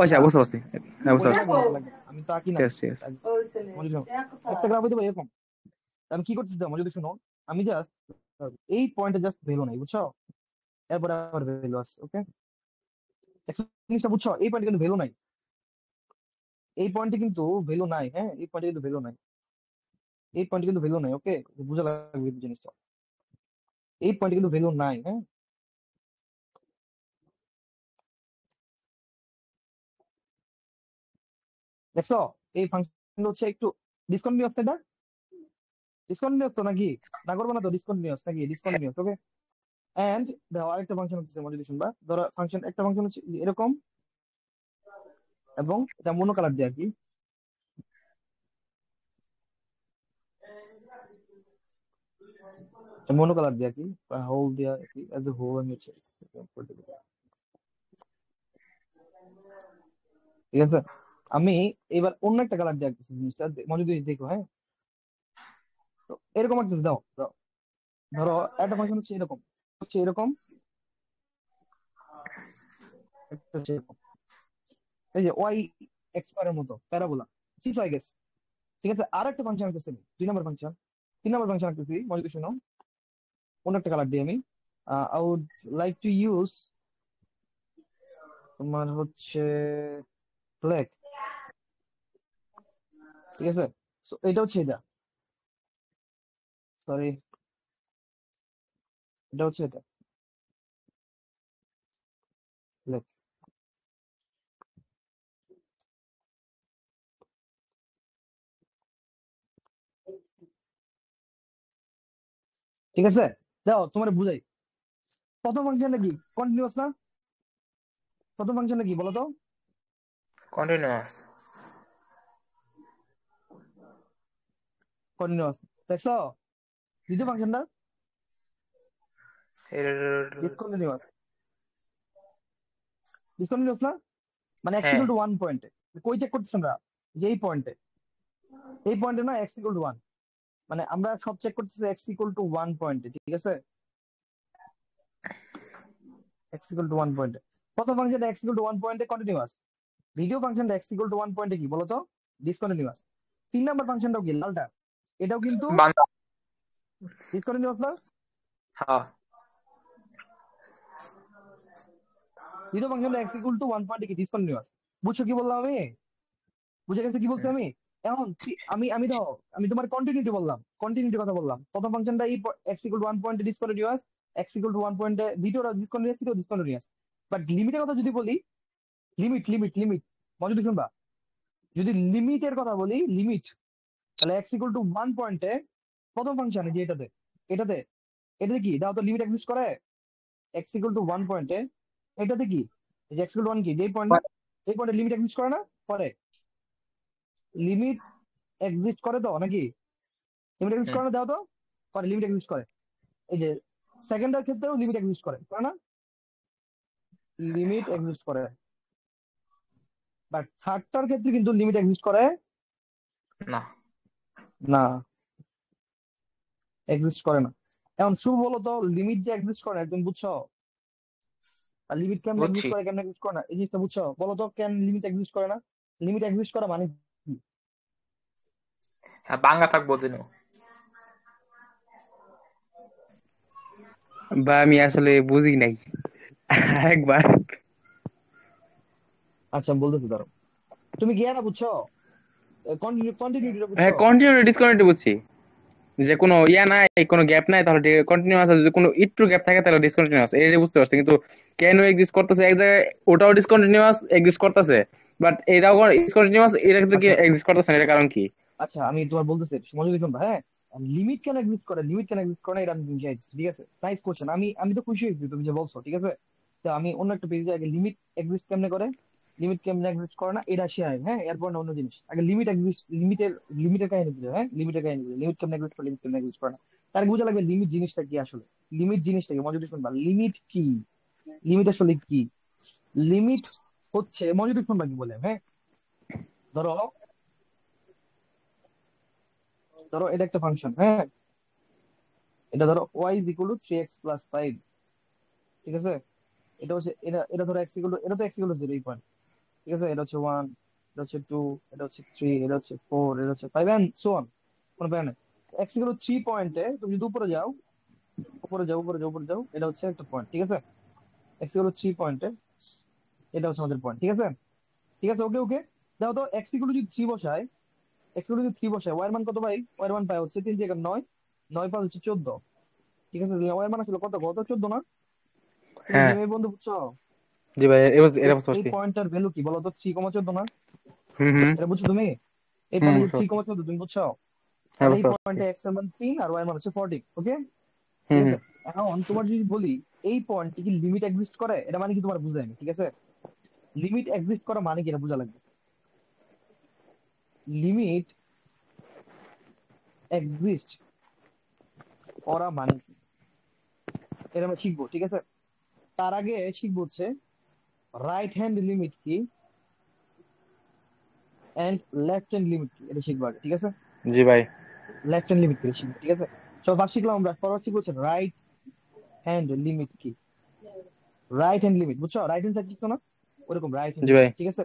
আচ্ছা না বুঝতে পারছি। হ্যাঁ বুঝতে ওইটা পারছি। লাগবে না, ওটা লাগবে না, আমি তো আঁকি না। ঠিক আছে ঠিক আছে। মনে রাখো, একটা গ্রাফ হইতে পারে এরকম। আমি কি করতেছি দেখো, যদি শুনো, আমি জাস্ট এই পয়েন্টে জাস্ট ভ্যালু নাই, বুঝছো, এরপরে আবার ভ্যালু আছে, ওকে। জিনিসটা বুঝছো, এই পয়েন্টে কিন্তু ভ্যালু নাই, এই পয়েন্টে কিন্তু ভ্যালু নাই, হ্যাঁ, এই পয়েন্টে কিন্তু ভ্যালু নাই, এই পয়েন্টে কিন্তু ভ্যালু নাই, ওকে, বুঝা লাগবে এই জিনিসটা, এই পয়েন্টে কিন্তু ভ্যালু নাই, হ্যাঁ। দেখছো, এই ফাংশন হচ্ছে একটু ডিসকন্টিনিউয়াস, এটা ডিসকন্টিনিউয়াস তো নাকি, না করবো না তো, ডিসকন্টিনিউয়াস নাকি, ডিসকন্টিনিউয়াস, ওকে। এন্ড দেখো আরেকটা ফাংশন হচ্ছে, মনে শুনবা, ধরো ফাংশন, একটা ফাংশন হচ্ছে এরকম, এবং এটা মনো কালার দিয়ে আর কি, মনো কালার দিয়ে আর কি, হোল দিয়ে আর কি, এজ এ হোল আমি হচ্ছে ঠিক আছে। আমি এবার অন্য একটা কালার দিয়ে আঁকতেছি জিনিসটা, মনোযোগ দিয়ে দেখো, হ্যাঁ। তো এরকম একটা দাও দাও, ধরো একটা ফাংশন হচ্ছে এরকম, হচ্ছে এরকম, একটা হচ্ছে এরকম, এই যে ওয়াই এক্স স্কয়ারের মতো প্যারাবোলা, ঠিক হয়ে গেছে, ঠিক আছে। আর একটা ফাংশন আঁকতেছি আমি, 2 নম্বর ফাংশন, 3 নম্বর ফাংশন আঁকতেছি, মনোযোগ শোনো, অন্য একটা কালার দিয়ে আমি, I would like to use, তোমার হচ্ছে ব্ল্যাক, ঠিক আছে। So, এটা হচ্ছে এটা, সরি, এটা হচ্ছে এটা, ব্ল্যাক, ঠিক আছে। দাও তোমার বুঝাই, প্রথম ফাংশনটা কি, কন্টিনিউয়াস না, প্রথম ফাংশনটা কি বলো তো, কন্টিনিউয়াস। কন্টিনিউয়াস, দেখছো। দ্বিতীয় ফাংশনটা ডিসকন্টিনিউয়াস, ডিসকন্টিনিউয়াস না, মানে এক্স হ্যাঁ, ইকুয়াল টু 1 পয়েন্টে, কই চেক করতেছি আমরা, যে এই পয়েন্টে, এই পয়েন্টে না এক্স ইকুয়াল টু 1, মানে আমরা সব চেক করতেছি এক্স ইকুয়াল টু 1 পয়েন্টে, ঠিক আছে, এক্স ইকুয়াল টু 1 পয়েন্টে। প্রথম ফাংশনটা এক্স ইকুয়াল টু 1 পয়েন্টে কন্টিনিউয়াস, দ্বিতীয় ফাংশনটা এক্স ইকুয়াল টু 1 পয়েন্টে কি বলতো, ডিসকন্টিনিউয়াস। 3 নম্বর ফাংশনটাও কি, লালটা, এটাও কিন্তু বান্দা। ডিসকন্টিনিউয়াস না, হ্যাঁ, দ্বিতীয় ফাংশনটা এক্স ইকুয়াল টু 1 পয়েন্টে কি ডিসকন্টিনিউয়াস। বুঝছো কি বললাম আমি, বুঝে গেছে কি বলছি হুম, আমি। এখন আমি দাও, আমি তোমার কন্টিনিউটি বললাম, কন্টিনিউটি কথা বললাম, প্রথম ফাংশনটা এই এক্স ইকুয়াল টু 1 পয়েন্টে ডিসকন্টিনিউয়াস, এক্স ইকুয়াল টু 1 পয়েন্টে দ্বিতীয়টা ডিসকন্টিনিউয়াস, তৃতীয় ডিসকন্টিনিউয়াস। বাট লিমিটের কথা যদি বলি, লিমিট লিমিট লিমিট, মনোযোগ শুনবা, যদি লিমিটের কথা বলি, লিমিট, তাহলে এক্স ইকুয়াল টু 1 পয়েন্টে প্রথম ফাংশনে, যে এটাতে, এটাতে এটাতে কি দাও তো, লিমিট এক্সিস্ট করে, এক্স ইকুয়াল টু 1 পয়েন্টে, এটাতে কি, এই যে এক্স ইকুয়াল টু 1 কি, যে পয়েন্ট না, এই পয়েন্টে লিমিট এক্সিস্ট করে না, করে, লিমিট এক্সিস্ট করে তো নাকি, লিমিট এক্সিস্ট হুম, করে না, দাও তো, করে, লিমিট এক্সিস্ট করে। এই যে সেকেন্ডের ক্ষেত্রেও লিমিট এক্সিস্ট করে, করে না, লিমিট এক্সিস্ট করে। বাট থার্ডটার ক্ষেত্রে কিন্তু লিমিট এক্সিস্ট করে না, না, এক্সিস্ট করে না। এখন শুভ বলো তো, লিমিট যে এক্সিস্ট করে না, তুমি বুঝছো, আর লিমিট কেমন বুঝছি। এক্সিস্ট করে, কেমন এক্সিস্ট করে না, এই জিনিসটা বুঝছো, বলো তো কেন লিমিট এক্সিস্ট করে না, লিমিট এক্সিস্ট করা মানে কি? হ্যাঁ, বাঙ্গা থাকবো দিনও। বা আমি আসলে বুঝি নাই একবার। আচ্ছা আমি বলতেছি, ধরো তুমি কি না বুঝছো, কন্টিনিউটিটা হ্যাঁ বুঝছো। কন্টিনিউ ডিসকন্টিনিউ বুঝছি, যে কোনো ইয়া নাই, কোনো গ্যাপ নাই, তাহলে কন্টিনিউয়াস আছে, যদি কোনো একটু গ্যাপ থাকে তাহলে ডিসকন্টিনিউয়াস, এটা বুঝতে পারছি। কিন্তু কেন এক্সিস্ট করতেছে এক জায়গায়, ওটাও ডিসকন্টিনিউয়াস এক্সিস্ট করতেছে, বাট এটাও ডিসকন্টিনিউয়াস, এটা কিন্তু কি আচ্ছা এক্সিস্ট করতেছে না, এটা কারণ কি? আচ্ছা, আমি তোমার বলতেছি, মনোযোগ দিয়ে শুনবা, হ্যাঁ। লিমিট কেন এক্সিস্ট করে, লিমিট কেন এক্সিস্ট করে না, এটা আমি বুঝাইছি, ঠিক আছে, নাইস কোশ্চেন, আমি তো খুশি হয়েছি তুমি যে বলছো, ঠিক আছে। তো আমি অন্য একটা পেজে আগে লিমিট এক্সিস্ট কেমনে করে, লিমিট কেমনে এক্সিস্ট করে না এটা শেয়ার, হ্যাঁ, এরপর না অন্য জিনিস, আগে লিমিট এক্সিস্ট, লিমিটের কাহিনী বুঝে, হ্যাঁ, লিমিটের কাহিনী বুঝে, লিমিট কেমনে এক্সিস্ট করে, লিমিট কেমনে এক্সিস্ট করে না। তার বোঝা লাগবে লিমিট জিনিসটা কি আসলে। লিমিট জিনিসটা কি মনোযোগ দিয়ে শুনবা, লিমিট কি, লিমিট আসলে কি। লিমিট হচ্ছে, মনোযোগ দিয়ে শুনবা কি বলে, হ্যাঁ। ধরো, ধরো এটা একটা ফাংশন, হ্যাঁ। এটা ধরো y is equal to 3x plus 5, ঠিক আছে। এটা হচ্ছে, এটা এটা ধরো x ইকুয়াল টু, এটা তো x ইকুয়াল টু 0 এই পয়েন্ট, ঠিক আছে। এটা হচ্ছে 1, এটা হচ্ছে 2, এটা হচ্ছে 3, এটা হচ্ছে 4, এটা হচ্ছে 5 এন্ড সো অন। কোনো ব্যাপার নাই। x ইকুয়াল টু 3 পয়েন্টে তুমি যদি উপরে যাও, উপরে যাও, উপরে যাও, উপরে যাও, এটা হচ্ছে একটা পয়েন্ট, ঠিক আছে। x ইকুয়াল টু 3 পয়েন্টে এটা হচ্ছে আমাদের পয়েন্ট, ঠিক আছে। ঠিক আছে, ওকে ওকে। দেখো তো x ইকুয়াল টু যদি 3 বসায়, x ইকুয়াল টু যদি 3 বসায়, y এর মান কত ভাই? y এর মান পাই হচ্ছে 3 থেকে 9, 9 5 হচ্ছে 14, ঠিক আছে। y এর মান আসলে কত, কত 14 না? তুমি হ্যাঁ, জিমে বন্ধু বুঝছো? জি ভাই, তো এটা বুঝতে এই পারছি। পয়েন্টটার ভ্যালু কি বলো তো? 3,14 না? হুম হুম এটা বুঝছো তুমি? এই হুম, পয়েন্টে যে বুঝতে পারছি। 3,14 তুমি বুঝছো? হ্যাঁ, তাহলে এই বুঝতে পারছি। পয়েন্টে x এর মান 3 আর y এর মান হচ্ছে 14, ওকে। ঠিক হুম আছে। হুম, এখন তোমার যদি বলি এই পয়েন্টে কি লিমিট এক্সিস্ট করে, এটা মানে কি তোমার বুঝাই আমি, ঠিক আছে। লিমিট এক্সিস্ট করা মানে কি এটা বোঝা লাগবে। লিমিট এক্সিস্ট করা মানে কি, এটা আমরা শিখবো, ঠিক আছে। তার আগে শিখবো হচ্ছে রাইট হ্যান্ড লিমিট কি এন্ড লেফট হ্যান্ড লিমিট কি, এটা শিখবো আগে, ঠিক আছে। জি ভাই। লেফট হ্যান্ড লিমিট কি এটা শিখবো, ঠিক আছে। সব ভাগ শিখলাম আমরা, পরবর্তী শিখবো হচ্ছে রাইট হ্যান্ড লিমিট কি। রাইট হ্যান্ড লিমিট বুঝছো, রাইট হ্যান্ড সাইড শিখছো না, ওরকম রাইট হ্যান্ড জি লিমিট, ভাই। ঠিক আছে।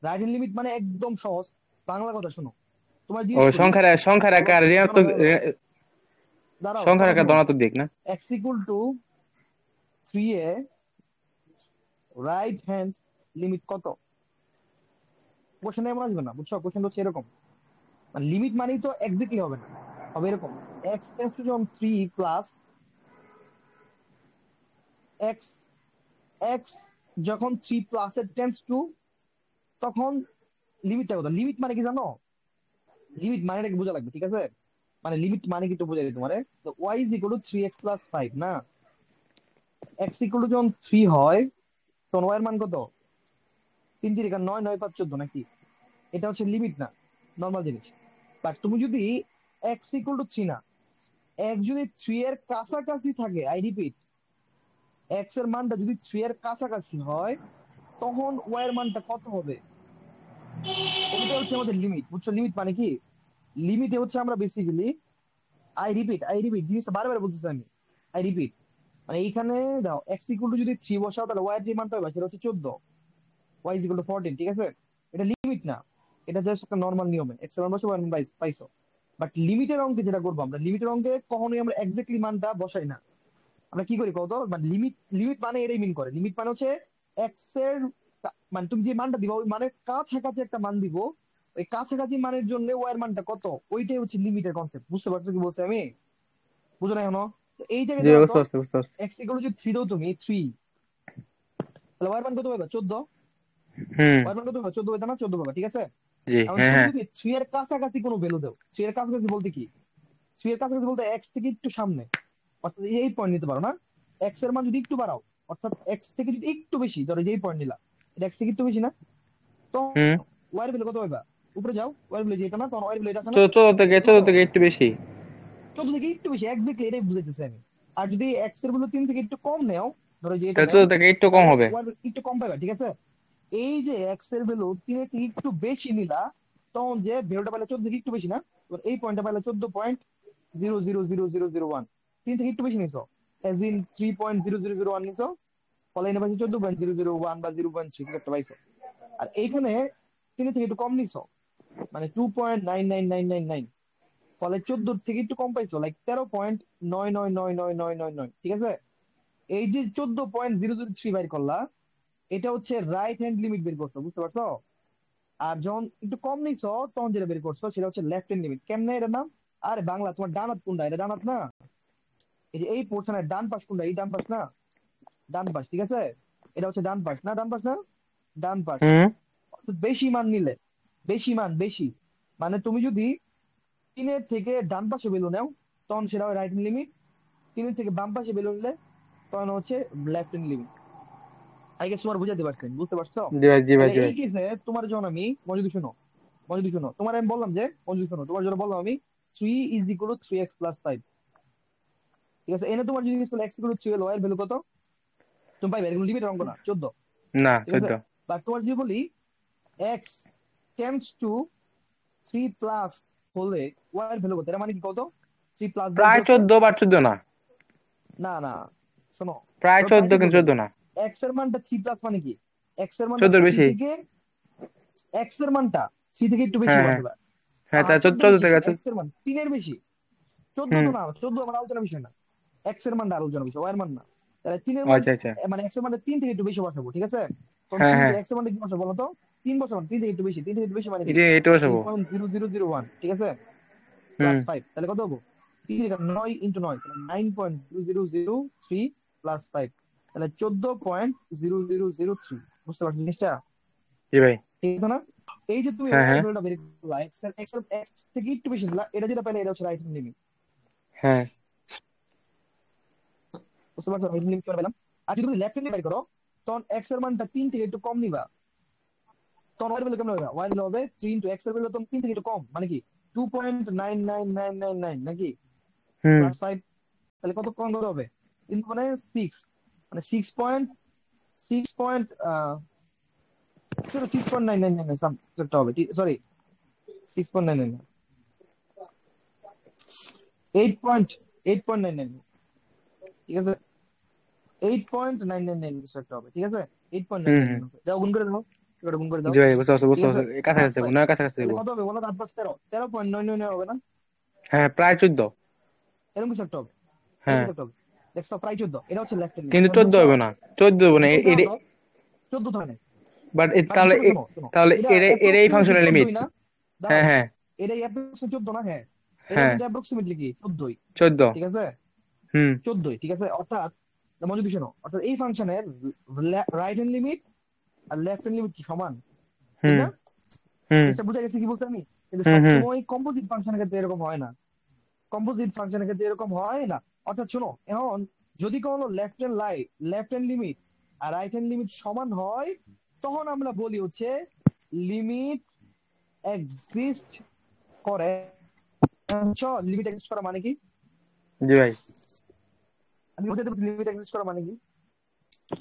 রাইট হ্যান্ড লিমিট মানে একদম সহজ, বাংলা কথা শোনো। তোমার ও, জিজ্ঞেস করি, সংখ্যার বলো, আকার শোনো ঋণাত্মক, দাঁড়াও দাঁড়াও, দাঁড়াও সংখ্যার কথা আকার শোনো। ধনাত্মক দিক না? X equal to 3 A right hand limit কত? কোশ্চেন এমন আসবে না বুঝছো, কোশ্চেন হচ্ছে এরকম, মানে লিমিট মানেই তো এক্স্যাক্টলি হবে না, হবে এরকম। এক্স টেন্স টু যখন 3 প্লাস এক্স, এক্স যখন 3 প্লাস এর টেন্স টু, তখন লিমিটটা কত? লিমিট মানে কি জানো? লিমিট মানেটাকে বোঝা লাগবে, ঠিক আছে। মানে লিমিট মানে কি একটু বোঝাই দিই তোমারে। তো y is equal to 3x plus 5 না, এক্স ইকুয়াল টু যখন 3 হয় তখন ওয়াই এর মান কত? 3 3 9, 9 5 14 নাকি? এটা হচ্ছে লিমিট না, নর্মাল জিনিস। বাট তুমি যদি এক্স ইকুয়াল টু 3 না, এক্স যদি 3 এর কাছাকাছি থাকে, আই রিপিট, এক্স এর মানটা যদি 3 এর কাছাকাছি হয়, তখন ওয়াই এর মানটা কত হবে? ওইটা হচ্ছে আমাদের লিমিট, বুঝছো। লিমিট মানে কি, লিমিটে হচ্ছে আমরা বেসিক্যালি, আই রিপিট জিনিসটা বারবার বলতেছি আমি, আই রিপিট, মানে এইখানে দাও এক্স ইকুয়াল টু যদি 3 বসাও, তাহলে ওয়াই এর যে মানটা হবে সেটা হচ্ছে 14, ওয়াই ইকুয়াল টু 14, ঠিক আছে। এটা লিমিট না, এটা জাস্ট একটা নর্মাল নিয়মে এক্স এর মান বসে ওয়াই এর মান পাইছো। বাট লিমিটের অঙ্কে যেটা করবো আমরা, লিমিটের অঙ্কে কখনোই আমরা এক্স্যাক্টলি মানটা বসাই না। আমরা কি করি কত, মানে লিমিট, লিমিট মানে এটাই মিন করে। লিমিট মানে হচ্ছে এক্স এর মানে তুমি যে মানটা দিবা ওই মানের কাছাকাছি একটা মান দিব, ওই কাছাকাছি মানের জন্য ওয়াই এর মানটা কত, ওইটাই হচ্ছে লিমিটের কনসেপ্ট। বুঝতে পারছো কি বলছি আমি? বুঝো না এখনো? তো এইটাকে জি, ধরো তো বুঝতে পারছি, বুঝতে পারছি। এক্স ইকুয়াল টু 3 দাও তুমি, 3, তাহলে ওয়াই এর মান কত পাবে? 14। হুম। ওয়াই এর মান কত পাবে? 14 পাবে না? 14 পাবে, ঠিক আছে। জি, এখন হ্যাঁ তুমি হ্যাঁ। যদি 3 এর কাছাকাছি কোনো ভ্যালু দাও, 3 এর কাছাকাছি বলতে কি, 3 এর কাছাকাছি বলতে এক্স থেকে একটু সামনে, অর্থাৎ এই পয়েন্ট নিতে পারো না। এক্স এর মান যদি একটু বাড়াও, অর্থাৎ এক্স থেকে যদি একটু বেশি, ধরো যেই পয়েন্ট নিলা, এটা এক্স থেকে একটু বেশি না, তো হুম। ওয়াই এর ভ্যালু কত পাইবা? উপরে যাও, ওয়াই এর ভ্যালু যেটা না, তখন ওয়াই এর ভ্যালু এটা আছে না, বুঝছো। 14 থেকে একটু বেশি। 14 থেকে একটু বেশি, এক্স্যাক্টলি এটাই বুঝাইতেছি আমি। আর যদি এক্স এর ভ্যালু 3 থেকে একটু কম নেও, ধরো যে এটা তাহলে নেও, 14 থেকে একটু কম তাহলে হবে। ওয়াই এর একটু কম পাইবা, ঠিক আছে। এই যে এক্স এর ভ্যালু 3 এর থেকে একটু বেশি নিলা, তখন যে ভ্যালুটা পাইলে 14 থেকে একটু বেশি না, তো এই পয়েন্টটা পাইলে 14.0000001, 3 থেকে একটু বেশি নিছো, এজ ইন 3.00001 নিছো, ফলে এনে পাইছো 14.001 বা 0.3 কিছু একটা পাইছো। আর এইখানে 3 থেকে একটু কম নিছো, মানে 2.99999, ফলে 14 থেকে একটু কম পাইছো, লাইক 13.999999, ঠিক আছে। এই যে 14.003 বাইর করলা, এটা হচ্ছে রাইট হ্যান্ড লিমিট বের করছো, বুঝতে পারছো। আর যখন একটু কম নিছো, তখন যেটা বের করছো সেটা হচ্ছে লেফট হ্যান্ড লিমিট। কেমনে এটার নাম? আরে বাংলা, তোমার ডান হাত কোনটা? এটা ডান হাত না? এই যে এই পোর্শনের ডান পাশ কোনটা? এই ডান পাশ না? ডান পাশ, ঠিক আছে। এটা হচ্ছে ডান পাশ না? ডান পাশ না? ডান পাশ। হুম অর্থাৎ বেশি মান নিলে, বেশি মান, বেশি মানে তুমি যদি 3 থেকে ডান পাশে ভ্যালু নাও, তখন সেটা হয় রাইট হ্যান্ড লিমিট। 3 থেকে বাম পাশে ভ্যালু নিলে তখন হচ্ছে left hand limit. I guess তোমার বুঝাতে পারছেন, বুঝতে পারছো? জি ভাই, জি ভাই, তাহলে জি এই ভাই। কেসে তোমার যখন আমি, মনোযোগ শোনো, মনোযোগ শোনো, তোমার আমি বললাম যে, মনোযোগ শোনো, তোমার জন্য বললাম আমি 3 is equal to 3x plus 5, ঠিক আছে, এনে তোমার যদি স্কুল এক্স ইকুয়াল 3 হলো, y এর ভ্যালু কত তুমি পাইবে, এর কোনো লিমিট অঙ্ক না, 14। না ঠিক আছে, 14 বাট তোমার যদি বলি এক্স টেন্ডস টু 3 প্লাস হলে y এর ভ্যালু কত, এটা মানে কি কত, 3 প্লাস বলতে প্রায় হচ্ছে 14 বা 14 না, না না, শোনো, প্রায় ধরো প্রায় 14 14 কিন্তু কেন, 14 না, এক্স এর মানটা 3 প্লাস মানে কি, এক্স এর মানটা 14 3 বেশি। থেকে, এক্স এর মানটা 3 থেকে একটু বেশি হ্যাঁ হওয়া হ্যাঁ যাবে, হ্যাঁ, তা 14 14 বেশি থেকে কেন, এক্স এর মান 3 এর বেশি, 14 হুম, তো না, 14 আমার আলোচনা বিষয় না, এক্স এর মানটা আলোচনা বিষয়, ওয়াই এর মান না। তাহলে 3 এর মান, আচ্ছা আচ্ছা, মানে এক্স এর মানটা 3 থেকে একটু বেশি বসাবো, ঠিক আছে, তখন হ্যাঁ 3 হ্যাঁ, এক্স এর মানটা কি বসাবো বলো তো, 3 বসাবো, 3 থেকে একটু বেশি, 3 থেকে একটু বেশি মানে কি এটা বসাবো। 3.0001, ঠিক আছে, হুম, প্লাস 5, তাহলে কত হবো, 9 ইন্টু 9, তাহলে 9.0003 প্লাস 5, তাহলে 14.0003, বুঝতে পারছো জিনিসটা, জি ভাই, ঠিক আছে না? এই যে তুমি হ্যাঁ ওয়াই এর হ্যাঁ ভ্যালুটা বের করলা, এক্স থেকে একটু বেশি দিলা, এটা যেটা পেলে এটা হচ্ছে রাইট হ্যান্ড লিমিট, হ্যাঁ, বুঝতে পারছো রাইট হ্যান্ড লিমিট করে পেলাম। আর যদি তুমি লেফট হ্যান্ড বের করো, তখন এক্স এর মানটা 3 থেকে একটু কম নিবা, তখন ওয়াই এর ভ্যালু কেমন হবে, ওয়াই এর ভ্যালু হবে 3 ইনটু এক্স এর ভ্যালু তখন 3 থেকে একটু কম, মানে কি 2.99999 নাকি, হুম, প্লাস 5, তাহলে কত কম কত হবে, 3 মানে 6, মানে 6.999 সাম একটা হবে, সরি 6.99, 8.999, ঠিক আছে, 8.999 কিছু একটা হবে, ঠিক আছে, এইট পয়েন্ট নাইন হুম, নাইন হুম, নাইন হবে, যাও গুণ করে দাও, এবার গুণ করে দাও, জি ভাই, বুঝতে পারছো ঠিক বুঝতে আছে, পারছো, প্লাস কাছাকাছি 5, মনে হয় কাছাকাছি তাহলে দেবো। কত হবে বলো, 7 প্লাস 13, 13.999 হবে না, হ্যাঁ প্রায় 14, এরকম কিছু একটা হবে, এরকম হ্যাঁ কিছু একটা হবে, দেখছো প্রায় 14, এটা হচ্ছে লেফট হ্যান্ড লিমিট, কিন্তু এবার 14 বুঝছো, হইব না, 14 হইব না 14 এডে, হবে, 14 ধরনের, বাট মানে তাহলে শোনো শোনো শোনো, তাহলে এটা এটাই অ্যাপ্রক্সিমেটলি ফাংশনের লিমিট। 14ই না, দাঁড়াও, হ্যাঁ হ্যাঁ এটা অ্যাপ্রক্সিমেটলি 14 না, হ্যাঁ, এটা হ্যাঁ, কিন্তু অ্যাপ্রক্সিমেটলি কি 14ই, 14, ঠিক আছে, হুম 14ই, ঠিক আছে, অর্থাৎ মনোযোগ দিয়ে শোনো, অর্থাৎ এই ফাংশনের রাইট হ্যান্ড লিমিট আর লেফট হ্যান্ড লিমিট কি সমান, ঠিক হুম না, হুম জিনিসটা বুঝা গেছে কি বলছি আমি, কিন্তু হুম হুম, সবসময় কম্পোজিট ফাংশনের ক্ষেত্রে এরকম হয় না, কম্পোজিট ফাংশনের ক্ষেত্রে এরকম হয় না, অর্থাৎ শোনো, এখন যদি কোনো লেফট হ্যান্ড লিমিট আর রাইট হ্যান্ড লিমিট সমান হয়, তখন আমরা বলি হচ্ছে লিমিট এক্সিস্ট করে, লিমিট এক্সিস্ট করা মানে কি, জি ভাই, আমি বলতে লিমিট এক্সিস্ট করা মানে কি,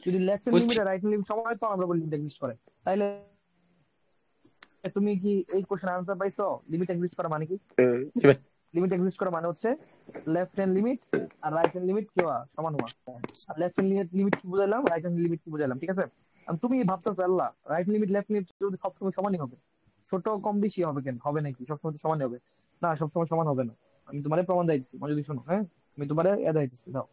যদি লেফট হ্যান্ড বুঝছি। লিমিট আর রাইট হ্যান্ড লিমিট সমান হয়, তখন আমরা বলি লিমিট এক্সিস্ট করে, তাইলে তুমি কি এই কোশ্চেন আনসার পাইছো, লিমিট এক্সিস্ট করা মানে কি, জি ভাই, লিমিট এক্সিস্ট করা মানে হচ্ছে লেফট হ্যান্ড লিমিট আর রাইট হ্যান্ড লিমিট কি হওয়া, সমান হওয়া, আর লেফট হ্যান্ড লিমিট কি বুঝাইলাম, রাইট হ্যান্ড লিমিট কি বুঝাইলাম, ঠিক আছে, আর তুমি ভাবতেছো আল্লাহ রাইট লিমিট লেফট লিমিট যদি সবসময় সমানই হবে, ছোট কম বেশি হবে কেন, হবে নাকি সবসময় তো সমানই হবে, না সবসময় সমান হবে না, আমি তোমার প্রমাণ দিচ্ছি, যদি শোনো, হ্যাঁ, আমি তোমার দিচ্ছি, দাও,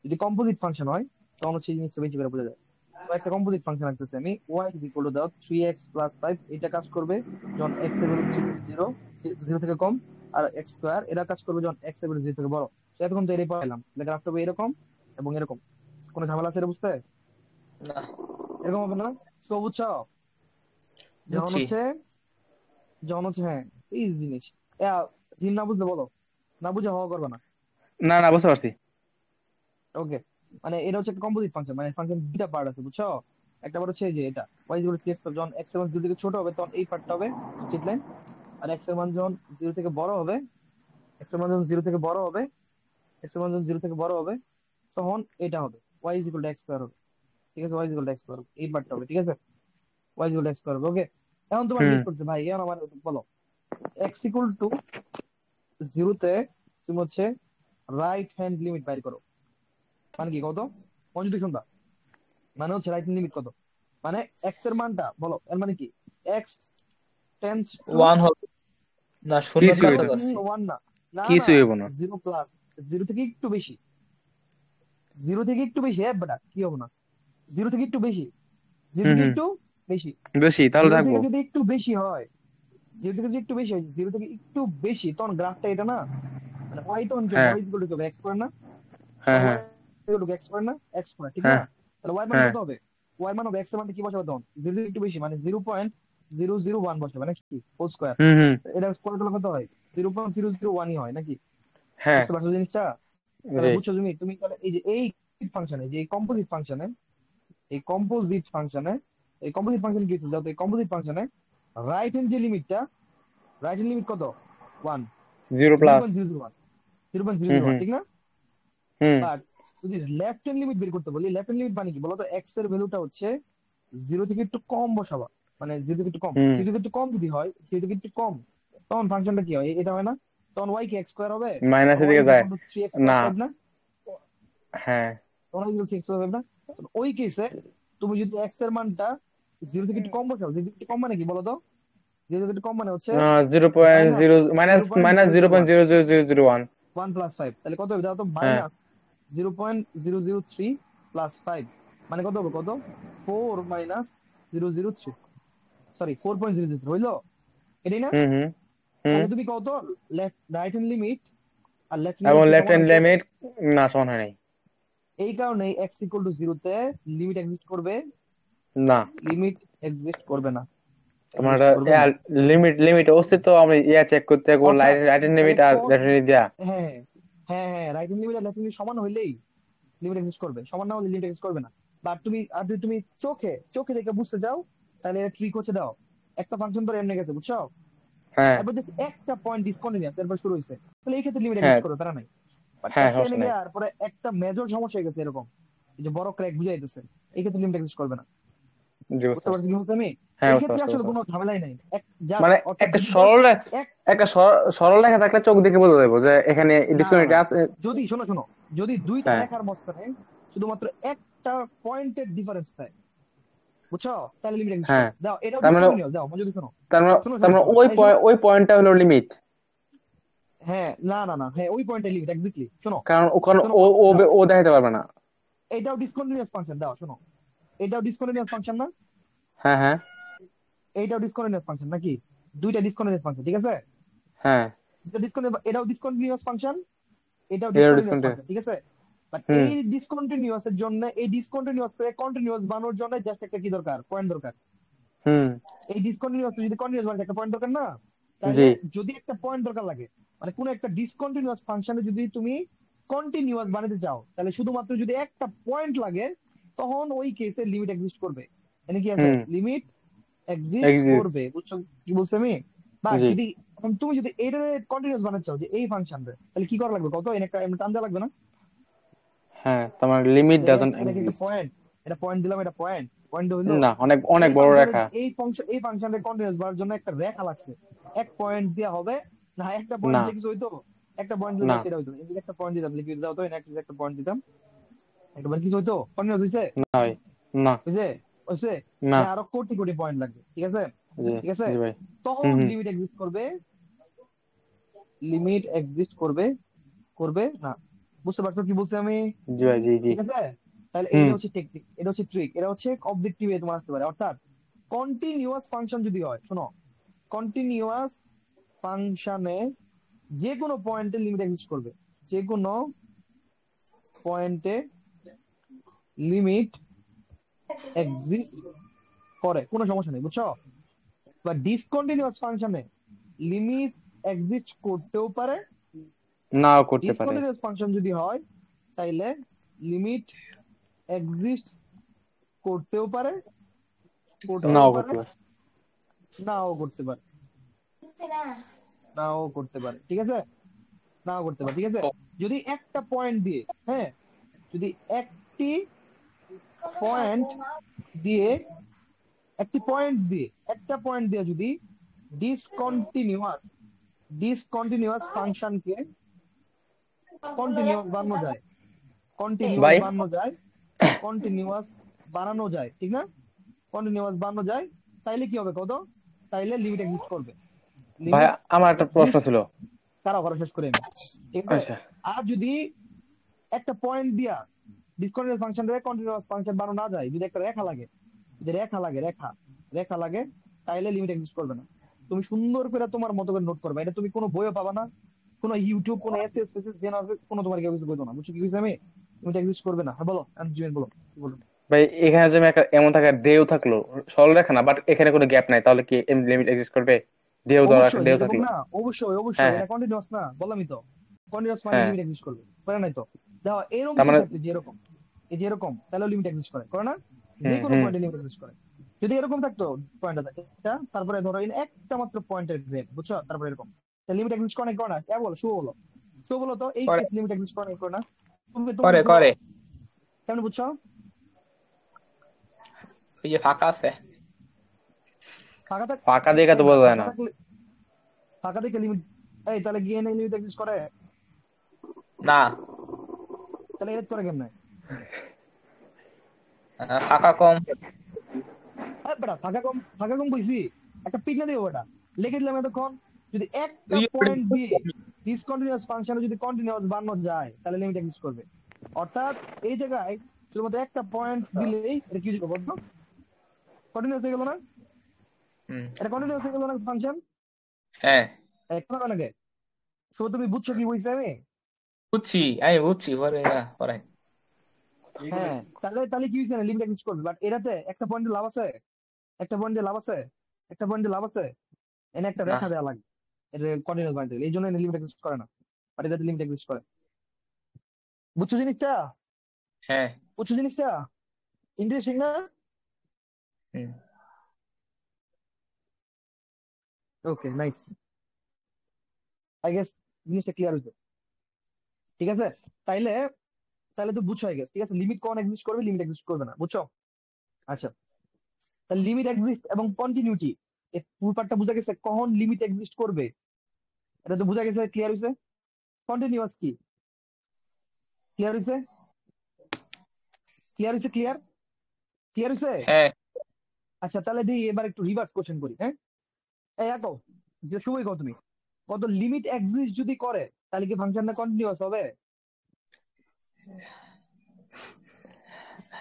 যদি কম্পোজিট ফাংশন হয়, তখন হচ্ছে এই জিনিসটা বেশি করে বোঝা যায়, তো একটা কম্পোজিট ফাংশন আসতেছে, আমি ওয়াই ইজ ইকুয়াল টু দাও 3x+5, এটা কাজ করবে যখন এক্স এর ভ্যালু 0 0 থেকে কম, আর এক্স স্কোয়ার এটা কাজ করবে যখন এক্স এর ভ্যালু 0 থেকে বড়, তো এতক্ষণ তো এটাই পাইলাম, গ্রাফটা হবে এরকম এবং এরকম, কোনো ঝামেলা আছে এটা বুঝতে, না, এরকম হবে না, তো বুঝছো, যখন বুঝছি। হচ্ছে হ্যাঁ, এই জিনিস, জিন না বুঝলে বলো, না বুঝে হওয়া করবে না, না না বুঝতে পারছি, ওকে, মানে এটা হচ্ছে একটা কম্পোজিট ফাংশন, মানে ফাংশন দুইটা পার্ট আছে বুঝছো, একটা পার্ট হচ্ছে এই যে এটা y ইকুয়াল টু 3x, যখন x এর মান 0 থেকে ছোট হবে তখন এই পার্টটা হবে স্ট্রেট লাইন, আর x এর মান যখন 0 থেকে বড় হবে, x এর মান যখন 0 থেকে বড় হবে, x এর মান যখন 0 থেকে বড় হবে, তখন এটা হবে y equal to x square হবে, ঠিক আছে, y equal to x square হবে, এই পার্টটা হবে, ঠিক আছে, y equal to x square হবে, ওকে, এখন তোমার হুম জিজ্ঞেস করতে ভাই, এখন আমার বলো x ইকুয়াল টু 0 তে তুমি হচ্ছে রাইট হ্যান্ড লিমিট বাইর করো, মানে কি কত, মনোযোগ দিয়ে শুনবা, মানে হচ্ছে রাইট হ্যান্ড লিমিট কত, মানে এক্স এর মানটা বলো, এর মানে কি, এক্স টেন্স টু 1 হবে না, শূন্যর কিছু হইতো, কাছাকাছি। ওয়ান, না না না, কিছু হইব না, 0 প্লাস, 0 থেকে একটু বেশি, 0 থেকে একটু বেশি, হ্যাঁ বেটা কি হবে না, 0 থেকে একটু বেশি, 0 হুম থেকে হুম, একটু বেশি, বেশি তাহলে 0 থাকবো, থেকে যদি একটু বেশি হয়, 0 থেকে যদি একটু বেশি হয়, 0 থেকে একটু বেশি, তখন গ্রাফটা এটা না, মানে ওয়াই তখন কি হ্যাঁ y equal to x square না, হ্যাঁ তখন ওয়াই হ্যাঁ ইকুয়াল টু এক্স স্কয়ার না, এক্স স্কয়ার, ঠিক না, হ্যাঁ তাহলে ওয়াই মান হ্যাঁ, কত হবে, ওয়াই মান হবে এক্স এর মানটা কি বসাবে তখন, 0 থেকে একটু বেশি মানে 0.001 বসাবে নাকি, হোল স্কয়ার, হুম হুম, এটা স্কয়ার করলে কত হয়, 0.001ই হয় নাকি, হ্যাঁ, বুঝতে পারছো জিনিসটা, তাহলে জি, বুঝছো তুমি, তাহলে এই যে এই ফাংশনে, যে কম্পোজিট ফাংশনে, এই কম্পোজিট ফাংশনে এই কম্পোজিট ফাংশন কি হচ্ছে, দেখো এই কম্পোজিট ফাংশনে রাইট হ্যান্ড যে লিমিটটা, রাইট হ্যান্ড লিমিট কত, 1, 0 zero plus, point zero zero one zero point zero hmm zero one hmm ঠিক না, হুম বাট যদি লেফট হ্যান্ড লিমিট বের করতে বলি, লেফট হ্যান্ড লিমিট মানে কি বলতো? এক্স এর ভ্যালুটা হচ্ছে 0 থেকে একটু কম বসাবা, মানে 0 থেকে একটু কম, হুম 0 থেকে একটু কম যদি হয়, 0 থেকে একটু কম, তখন ফাংশনটা কি হয়? এটা হয় না? তখন y কি x স্কয়ার হবে? মাইনাসের y দিকে ইজ যায় ইকুয়াল টু 3x প্লাস না 5 না? হ্যাঁ তখন y is equal to 3x plus 5 না? তখন ওই কেসে তুমি যদি x এর মানটা 0 থেকে একটু কম বসাও, 0 থেকে একটু কম মানে কি বলতো? 0 থেকে একটু কম মানে হচ্ছে 0.0 minus minus zero point -0.001 zero zero zero zero one 1 plus 5, তাহলে কত হবে? দাও তো, হ্যাঁ মাইনাস 0.003 প্লাস 5 মানে কত হবে? কত? 4 মাইনাস 003, সরি 4.003 হইলো? এটাই না? হুম হুম হুম তাহলে তুমি কত লেফট রাইট হ্যান্ড লিমিট আর লেফট হ্যান্ড এবং লিমিট কি লেফট সমান হ্যান্ড হয়েছে? লিমিট না সমান হয় নাই এই কারণে x ইকুয়াল টু 0 তে লিমিট এক্সিস্ট করবে? না লিমিট এক্সিস্ট করবে না, তোমার এক্সিস্ট করবে না। লিমিট লিমিট অস্তিত্ব আমি চেক করতে গো অর্থাৎ রাইট হ্যান্ড তাহলে লিমিট আর কোন, লেফট হ্যান্ড দিয়া হ্যাঁ হ্যাঁ হ্যাঁ, রাইট হ্যান্ড লিমিট আর লেফট হ্যান্ড সমান হইলেই লিমিট এক্সিস্ট করবে, সমান না হলে লিমিট এক্সিস্ট করবে না। বাট তুমি, আর যদি তুমি চোখে চোখে দেখে বুঝতে চাও, তাহলে ট্রিক হচ্ছে, দাও একটা ফাংশন ধরে এমনি গেছে, বুঝছো? হ্যাঁ এরপর যদি একটা পয়েন্ট ডিসকন্টিনিউয়াস এরপর শুরু হয়েছে, তাহলে এই ক্ষেত্রে লিমিট হ্যাঁ এক্সিস্ট করবে, প্যারা নাই। বাট হ্যাঁ একটা সমস্যা এনে নাই গিয়ে আর পরে একটা মেজর সমস্যা হয়ে গেছে এরকম, এই যে বড় ক্র্যাক বুঝাই দিতেছে, এই ক্ষেত্রে লিমিট এক্সিস্ট করবে না। জি বুঝতে বুঝতে পারছি পারছি কি বলছি আমি? হ্যাঁ এই বুঝতে ক্ষেত্রে পারছি আসলে বুঝতে কোনো পারছি ঝামেলাই নাই, এক জাস্ট, মানে অর্থাৎ একটা যদি জাস্ট সরল এক, একটা সরল রেখা থাকলে চোখ দেখে বোঝা যাবে যে এখানে না না ডিসকানেক্ট না, আছে যদি শোনো শোনো, যদি দুইটা হ্যাঁ রেখার মাঝখানে শুধুমাত্র একটা পয়েন্টের ডিফারেন্স থাকে, বুঝছো, তাহলে লিমিট এক্সিস্ট হ্যাঁ করে। দাও এটাও তার মানে ডিসকন্টিনিউয়াস, দাও যদি শোনো, তার মানে শোনো তার শোনো মানে শোনো, ওই এই শোনো, ওই পয়েন্টটা হলো লিমিট হ্যাঁ না না না, হ্যাঁ ওই পয়েন্টে লিমিট এক্স্যাক্টলি, শোনো কারণ ওখানে শোনো, ও ও দাও ও দেখাতে পারবে না এটাও ডিসকন্টিনিউয়াস ফাংশন, দাও শোনো, এটাও ডিসকন্টিনিউয়াস ফাংশন না? হ্যাঁ হ্যাঁ এইটাও ডিসকন্টিনিউয়াস ফাংশন নাকি? দুইটা ডিসকন্টিনিউয়াস ফাংশন, ঠিক আছে? হ্যাঁ এটাও ডিসকন্টিনিউয়াস ফাংশন, এটাও এরো ডিসকন্টিনিউয়াস ডিসকানেক্ট ফাংশন, ঠিক আছে? বাট হুম এই ডিসকন্টিনিউয়াস এর জন্য, এই ডিসকন্টিনিউয়াস কে কন্টিনিউয়াস বানানোর জন্য জাস্ট একটা কি দরকার? পয়েন্ট দরকার। হুম এই ডিসকন্টিনিউয়াস যদি কন্টিনিউয়াস বানাতে একটা পয়েন্ট দরকার না? তাহলে জি যদি একটা পয়েন্ট দরকার লাগে, মানে কোন একটা ডিসকন্টিনিউয়াস ফাংশনে যদি তুমি কন্টিনিউয়াস বানাতে চাও, তাহলে শুধুমাত্র যদি একটা পয়েন্ট লাগে, তখন ওই কেসে লিমিট এক্সিস্ট করবে। মানে কি আছে? হুম লিমিট এক্সিস্ট এক্সিস্ট করবে, বুঝছো কি বলছি আমি? বাট জি যদি এখন তুমি যদি এটা কন্টিনিউয়াস বানাতে চাও, যে এই ফাংশনটা, তাহলে কি করা লাগবে? কত এনে একটা এমনি টান দেওয়া লাগবে না? হ্যাঁ তোমার লিমিট যে ডাজন্ট এটা কি একটা এক্সিস্ট পয়েন্ট, এটা পয়েন্ট দিলাম, এটা পয়েন্ট পয়েন্ট হইলো। না অনেক অনেক এই বড় ফাংশনের, রেখা এই ফাংশনের কন্টিনিউয়াস বানার জন্য একটা রেখা লাগছে, এক পয়েন্ট দেওয়া হবে না? একটা পয়েন্ট না দিলে কিছু হইতো? একটা পয়েন্ট দিলে না সেটা হইতো, এই যে একটা পয়েন্ট দিতাম, লিখে দাও তো, এনে একটা পয়েন্ট দিতাম, একটা পয়েন্ট কিছু হইতো? কন্টিনিউয়াস হইছে? না ভাই না হইছে? হইছে? না না, আরো কোটি কোটি পয়েন্ট লাগবে, ঠিক আছে? জি ঠিক আছে, জি ভাই হুম তখন হুম লিমিট এক্সিস্ট করবে, লিমিট এক্সিস্ট করবে, করবে না। বুঝতে পারছো কি বলছি আমি? জি ভাই জি জি ঠিক আছে, তাহলে হুম এটা হচ্ছে টেকনিক, এটা হচ্ছে ট্রিক, এটা হচ্ছে অবজেক্টিভ এ তোমার আসতে পারে। অর্থাৎ কন্টিনিউয়াস ফাংশন যদি হয়, শোনো, কন্টিনিউয়াস ফাংশনে যে কোনো পয়েন্টে লিমিট এক্সিস্ট করবে, যে কোনো পয়েন্টে লিমিট এক্সিস্ট করে, কোনো সমস্যা নেই, বুঝছো? বা ডিসকন্টিনিউয়াস ফাংশনে লিমিট এক্সিস্ট করতেও পারে। নাও করতে পারে ডিসকন্টিনিউয়াস ফাংশন যদি হয়, তাইলে লিমিট এক্সিস্ট করতেও পারে, করতেও নাও পারে, করতে পারে নাও করতে পারে, নাও করতে পারে, ঠিক আছে? নাও করতে পারে, ঠিক আছে? যদি একটা পয়েন্ট দিয়ে, হ্যাঁ, যদি একটি পয়েন্ট দিয়ে, একটি পয়েন্ট দিয়ে, একটা পয়েন্ট দিয়ে যদি ডিসকন্টিনিউয়াস, ডিসকন্টিনিউয়াস ফাংশনকে কন্টিনিউয়াস বানানো যায়, কন্টিনিউয়াস ভাই বানানো যায়, কন্টিনিউয়াস বানানো যায়, ঠিক না? কন্টিনিউয়াস বানানো যায়, তাইলে কি হবে কত? তাইলে লিমিট এক্সিস্ট করবে, ভাই লিমিট আমার একটা প্রশ্ন এক্সিস্ট। ছিল কারা করা শেষ করে আমি, ঠিক আছে? আচ্ছা আর যদি একটা পয়েন্ট দিয়া ডিসকন্টিনিউয়াস ফাংশন থেকে কন্টিনিউয়াস ফাংশন বানানো না যায়, যদি একটা রেখা লাগে, যে রেখা লাগে, রেখা, রেখা লাগে, তাইলে লিমিট এক্সিস্ট করবে না। তুমি সুন্দর করে তোমার মতো করে নোট করবে, এটা তুমি কোনো বইও পাবা না, কোনো ইউটিউব, কোনো এসএস টেসএস জেন আছে, কোনো তোমার কেউ কিছু বলতো না, বুঝছো কি বুঝছি আমি? লিমিট এক্সিস্ট করবে না। হ্যাঁ বলো, জিমেন বলো, কি বলো? ভাই এখানে যদি একটা এমন থাকে ঢেউ থাকলো সরল রেখা না বাট এখানে কোনো গ্যাপ নাই তাহলে কি লিমিট এক্সিস্ট করবে ঢেউ ধরা একটা অবশ্যই ঢেউ এরকম থাকলো না, অবশ্যই হ্যাঁ অবশ্যই, হ্যাঁ এটা কন্টিনিউয়াস না, বললামই তো, কন্টিনিউয়াস মানে হ্যাঁ লিমিট এক্সিস্ট করবে, করে নাই তো? দেখো এরকম তার যদি মানে থাকতো, যে এরকম, এই যে এরকম, তাহলে লিমিট এক্সিস্ট করে, করে না? যে হুম কোনো হুম পয়েন্টে লিমিট এক্সিস্ট করে। যদি এরকম থাকতো, পয়েন্টটা এটা, তারপরে ধরো এই একটা মাত্র পয়েন্টের গ্রেড, বুঝছো, তারপরে এরকম, লিমিট এক্সিস্ট করে না, করে না? বলো, শুভ বলো, শুভ বলো তো, এই করে কেস লিমিট এক্সিস্ট করে না, করে না? তুমি করে তুমি করে কেমন বুঝছো? ওই যে ফাঁকা আছে। ফাঁকা থাক ফাঁকা দেখে এই তো বেটা, বোঝা যায় না। ফাঁকা দেখে লিমিট, এই তাহলে গিয়ে এনে লিমিট এক্সিস্ট করে? না, তাহলে এড করে কেমনে? ফাঁকা কম। বেটা ফাঁকা কম কইছি, একটা পিক না দিও বেটা, লিখে দিলাম এতক্ষণ। যদি একটা তুই পয়েন্ট দিয়ে ডিসকন্টিনিউয়াস ফাংশনে যদি কন্টিনিউয়াস বানানো যায় তাহলে লিমিট এক্সিস্ট করবে। অর্থাৎ এই জায়গায় শুধুমাত্র একটা পয়েন্ট দিলেই এটা কি হবে বলতো? কন্টিনিউয়াস হয়ে গেল না? হুম, এটা কন্টিনিউয়াস হয়ে গেল না ফাংশন? হ্যাঁ একটা লাগে। সো তুমি বুঝছো কি বুঝছি আমি? বুঝছি, আমি বুঝছি পরে পরে। হ্যাঁ, তাহলে তাহলে কি হয়েছে না, লিমিট এক্সিস্ট করবে। বাট এটাতে একটা পয়েন্টে লাভ আছে, একটা পয়েন্টে লাভ আছে, একটা পয়েন্টে লাভ আছে, এনে একটা না, রেখা দেওয়া লাগে। এটা কন্টিনিউয়াস বানাতে গেলে এই জন্য লিমিট এক্সিস্ট করে না, বাট এটাতে লিমিট এক্সিস্ট করে। বুঝছো জিনিসটা? হ্যাঁ, বুঝছো জিনিসটা? ইন্টারেস্টিং না? হুম, ওকে, নাইস। আই গেস জিনিসটা ক্লিয়ার হয়েছে। ঠিক আছে, তাইলে তাহলে তো বুঝছো আই গেস। ঠিক আছে, লিমিট কখন এক্সিস্ট করবে, লিমিট এক্সিস্ট করবে না, বুঝছো? আচ্ছা, তাহলে লিমিট এক্সিস্ট এবং কন্টিনিউটি, এই পুরো পার্টটা বোঝা গেছে। কখন লিমিট এক্সিস্ট করবে এটা তো বোঝা গেছে, ক্লিয়ার হয়েছে। কন্টিনিউয়াস কি ক্লিয়ার হয়েছে? ক্লিয়ার হয়েছে? ক্লিয়ার ক্লিয়ার হয়েছে? হ্যাঁ, আচ্ছা, তাহলে দিই এবার একটু রিভার্স কোশ্চেন করি। হ্যাঁ, এই এত যে শুরুই কর তুমি, কত লিমিট এক্সিস্ট যদি করে তাহলে কি ফাংশনটা কন্টিনিউয়াস হবে?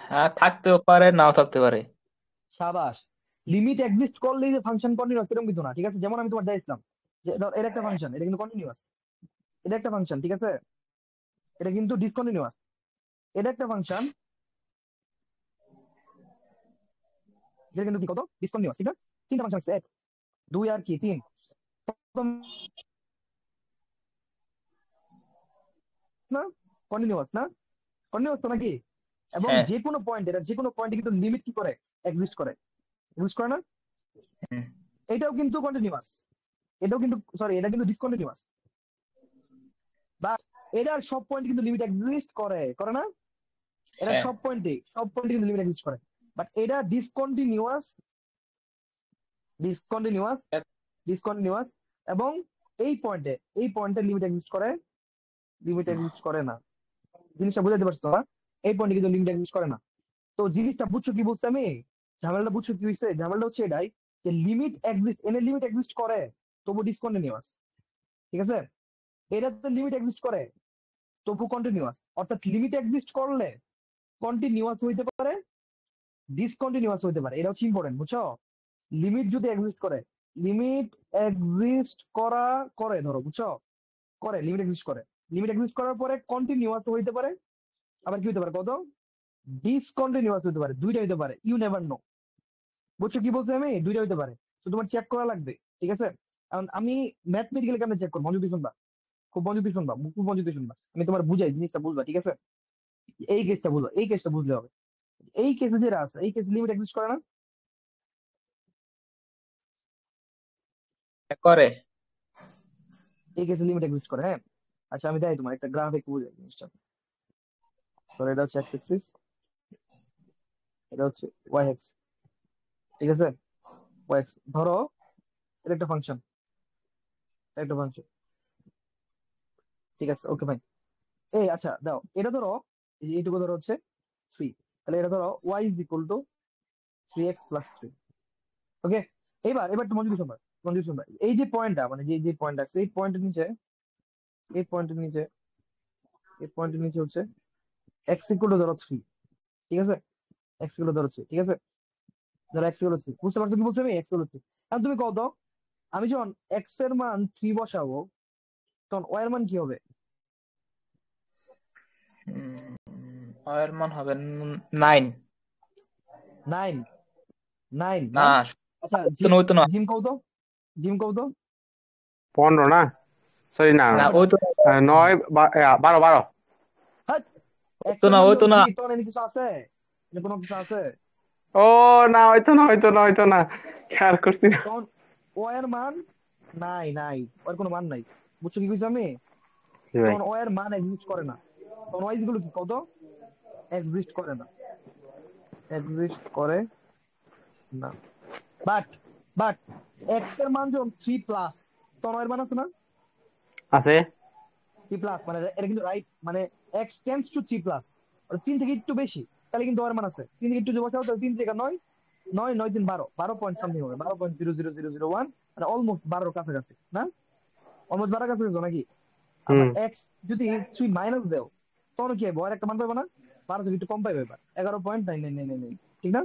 হ্যাঁ থাকতেও পারে নাও থাকতে পারে। সাবাস। লিমিট এক্সিস্ট করলেই যে ফাংশন কন্টিনিউয়াস এরকম কিন্তু না। ঠিক আছে, যেমন আমি তোমার চাইছিলাম যে ধর এর একটা ফাংশন, এটা কিন্তু কন্টিনিউয়াস। এটা একটা ফাংশন, ঠিক আছে, এটা কিন্তু ডিসকন্টিনিউয়াস। এটা একটা ফাংশন, এটা কিন্তু কি কত ডিসকন্টিনিউয়াস। ঠিক আছে, তিনটা ফাংশন আছে, এক দুই আর কি তিন। না কন্টিনিউয়াস না? কন্টিনিউয়াস তো নাকি? এবং হ্যাঁ, যে কোনো পয়েন্ট, এটা যে কোনো পয়েন্টে কিন্তু লিমিট কি করে এক্সিস্ট করে, এক্সিস্ট করে না? হুম, এটাও কিন্তু কন্টিনিউয়াস, এটাও কিন্তু সরি এটা কিন্তু ডিসকন্টিনিউয়াস। বা এটার সব পয়েন্ট কিন্তু লিমিট এক্সিস্ট করে, করে না? এটা হ্যাঁ, সব পয়েন্টে কিন্তু লিমিট এক্সিস্ট করে। বাট এটা ডিসকন্টিনিউয়াস, ডিসকন্টিনিউয়াস, ডিসকন্টিনিউয়াস। এবং এই পয়েন্টে লিমিট এক্সিস্ট করে, লিমিট এক্সিস্ট করে না। জিনিসটা বুঝাতে পারছো না? এই পয়েন্টে কিন্তু লিমিট এক্সিস্ট করে না। তো জিনিসটা বুঝছো কি বলছি আমি? ঝামেলাটা বুঝছো কি হয়েছে? ঝামেলাটা হচ্ছে এটাই যে লিমিট এক্সিস্ট, এনে লিমিট এক্সিস্ট করে তবু ডিসকন্টিনিউয়াস। ঠিক আছে, এটাতে লিমিট এক্সিস্ট করে তবু কন্টিনিউয়াস। অর্থাৎ লিমিট এক্সিস্ট করলে কন্টিনিউয়াস হইতে পারে, ডিসকন্টিনিউয়াস হইতে পারে। এটা হচ্ছে ইম্পর্টেন্ট, বুঝছো? লিমিট যদি এক্সিস্ট করে, লিমিট এক্সিস্ট করা করে ধরো, বুঝছো, করে লিমিট এক্সিস্ট করে, লিমিট এক্সিস্ট করার পরে কন্টিনিউয়াস হইতে পারে, আবার কি হইতে পারে কত, ডিসকন্টিনিউয়াস হইতে পারে, দুইটা হইতে পারে, ইউ নেভার নো। বুঝছো কি বলছি আমি? দুইটা হইতে পারে, তো তোমার চেক করা লাগবে। ঠিক আছে, কারণ আমি ম্যাথমেটিক্যালি কেমন চেক করবো, মনোযোগ দিয়ে শুনবা, খুব মনোযোগ দিয়ে শুনবা, খুব মনোযোগ দিয়ে শুনবা, আমি তোমার বুঝাই জিনিসটা বুঝবা। ঠিক আছে, এই কেসটা বুঝো, এই কেসটা বুঝলে হবে। এই কেসে যেটা আছে, এই কেসে লিমিট এক্সিস্ট করে না? করে। এই কেসে লিমিট এক্সিস্ট করে, হ্যাঁ। আচ্ছা, আমি দেখাই তোমার একটা গ্রাফিক বুঝাই জিনিসটা। ধরো এটা হচ্ছে এক্স এক্সিস, এটা হচ্ছে ওয়াই এক্স। ঠিক আছে, ওয়াই এক্স ধরো, এটা একটা ফাংশন, একটা ফাংশন। ঠিক আছে, ওকে ভাই। এই আচ্ছা দাও, এটা ধরো, এই যে এইটুকু ধরো হচ্ছে 3। তাহলে এটা ধরো y is equal to 3x+3। Okay, এবার একটু মনোযোগ দিয়ে শুনবা, মনোযোগ দিয়ে শুনবা। এই যে পয়েন্টটা, মানে যে যে পয়েন্ট আছে, এই পয়েন্টের নিচে, এই পয়েন্টের নিচে, এই পয়েন্টের নিচে হচ্ছে এক্স ইকুয়াল টু ধরো 3। ঠিক আছে, এক্স ইকুয়াল টু ধরো 3। ঠিক আছে, ধরো এক্স ইকুয়াল টু 3, বুঝতে পারছো কি বলছো আমি? X equal to 3। এখন তুমি কত, আমি যখন এক্স এর মান 3 বসাবো তখন ওয়াই এর মান কি হবে? এর মান হবে 9। 9, 9 না, না? আচ্ছা তো না, ওই তো না। জিম কও তো, জিম কও তো। 15 না, সরি না না, না, বেটা, ওই তো না, 9 12 12। হ্যাঁ, ওই এক্স তো এর না, মান ওই তো যখন না। 3 তখন এনে কিছু আছে, এনে কোনো কিছু আছে, ও না, হয়তো না, হয়তো না, হয়তো না, খেয়াল করছি না। তখন ওয়াই এর মান নাই, নাই, ওর কোনো মান নাই। বুঝছো কি কইছি আমি? জি ভাই। তখন ওয়াই এর মান এক্সিস্ট করে না। তখন ওয়াইজ গুলো কি কত এক্সিস্ট করে না, এক্সিস্ট করে না। বাট বাট এক্স এর মান যখন 3+, তখন এর মান আছে না আছে। 3+, মানে এটা কিন্তু রাইট, মানে এক্স টেন্ডস টু 3+, 3 থেকে একটু বেশি, তাহলে কিন্তু ওর মান আছে। 3 থেকে একটু যদি বসাও তাহলে 3 থেকে 9, 9 9 3 12, 12 পয়েন্ট সামথিং হবে, 12.00001, মানে অলমোস্ট 12 কাছাকাছি না, অলমোস্ট 12 কাছাকাছি নাকি। আবার হুম এক্স যদি 3 মাইনাস দেও তখন কি হবে, ওর একটা মান পাবে না, 12 থেকে একটু কম পাইবে, এবার 11.9999, ঠিক না,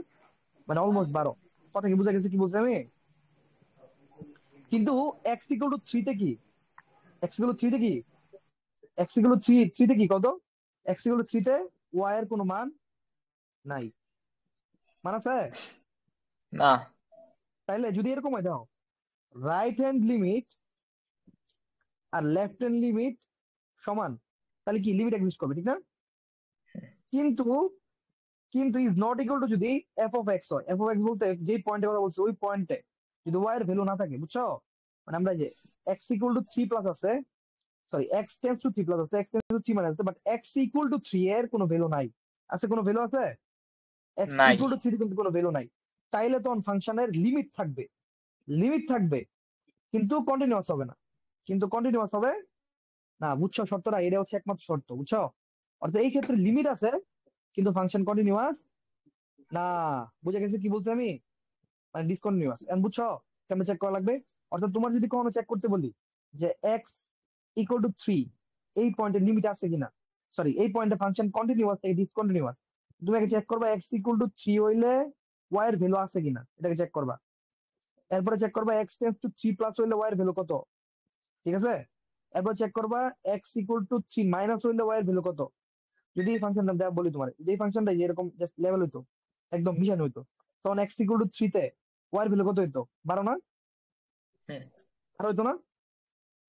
মানে অলমোস্ট 12। কথা কি বুঝা গেছে কি বলছি আমি? কিন্তু এক্স ইকুয়াল টু 3 তে কি, এক্স ইকুয়াল টু 3 তে কি, এক্স ইকুয়াল টু 3 তে কি কত, এক্স ইকুয়াল টু 3 তে ওয়াই এর কোনো মান নাই, মান আছে? না। তাইলে যদি এরকম হয় দাও, রাইট হ্যান্ড লিমিট আর লেফট হ্যান্ড লিমিট সমান, তাহলে কি লিমিট এক্সিস্ট করবে, ঠিক না? কিন্তু কিন্তু ইজ নট ইকুয়াল টু যদি এফ অফ এক্স হয়, এফ অফ এক্স বলতে যে পয়েন্টে কথা বলছি ওই পয়েন্টে যদি ওয়াই এর ভ্যালু না থাকে, বুঝছো, মানে আমরা যে এক্স ইকুয়াল টু 3+ আছে, সরি এক্স টেন্ডস টু 3+ আছে, এক্স টেন্ডস টু 3 মানে আছে, বাট এক্স ইকুয়াল টু 3 এর কোনো ভ্যালু নাই, আছে কোনো ভ্যালু আছে, এক্স নাই। ইকুয়াল টু 3 কিন্তু কোনো ভ্যালু নাই, চাইলে তখন ফাংশনের লিমিট থাকবে, লিমিট থাকবে, কিন্তু কন্টিনিউয়াস হবে না, কিন্তু কন্টিনিউয়াস হবে না, বুঝছো শর্তটা, এটা হচ্ছে একমাত্র শর্ত, বুঝছো, অর্থাৎ এই ক্ষেত্রে লিমিট আছে কিন্তু ফাংশন কন্টিনিউয়াস না। বুঝে গেছে কি বলছি আমি, মানে ডিসকন্টিনিউয়াস, এখন বুঝছো কেমনে চেক করা লাগবে। অর্থাৎ তোমার যদি কখনো চেক করতে বলি যে এক্স ইকুয়াল টু 3, এই পয়েন্টের লিমিট আছে কিনা, সরি এই পয়েন্টে ফাংশন কন্টিনিউয়াস থেকে ডিসকন্টিনিউয়াস, তুমি আগে চেক করবা এক্স ইকুয়াল টু 3 হইলে ওয়াই এর ভ্যালু আছে কিনা, এটাকে চেক করবা। এরপরে চেক করবা এক্স টেন্ডস টু 3+ হইলে ওয়াই এর ভ্যালু কত, ঠিক আছে। এরপর চেক করবা এক্স ইকুয়াল টু 3 মাইনাস হইলে ওয়াই এর ভ্যালু কত। যদি এই ফাংশনটা দেখ বলি তোমার, যে ফাংশনটা এরকম জাস্ট লেভেল হইতো, একদম মিশানো হইতো, তখন এক্স ইকুয়াল টু 3 তে ওয়াই এর ভ্যালু কত হইতো, 12 না, হুম। আর হইতো না।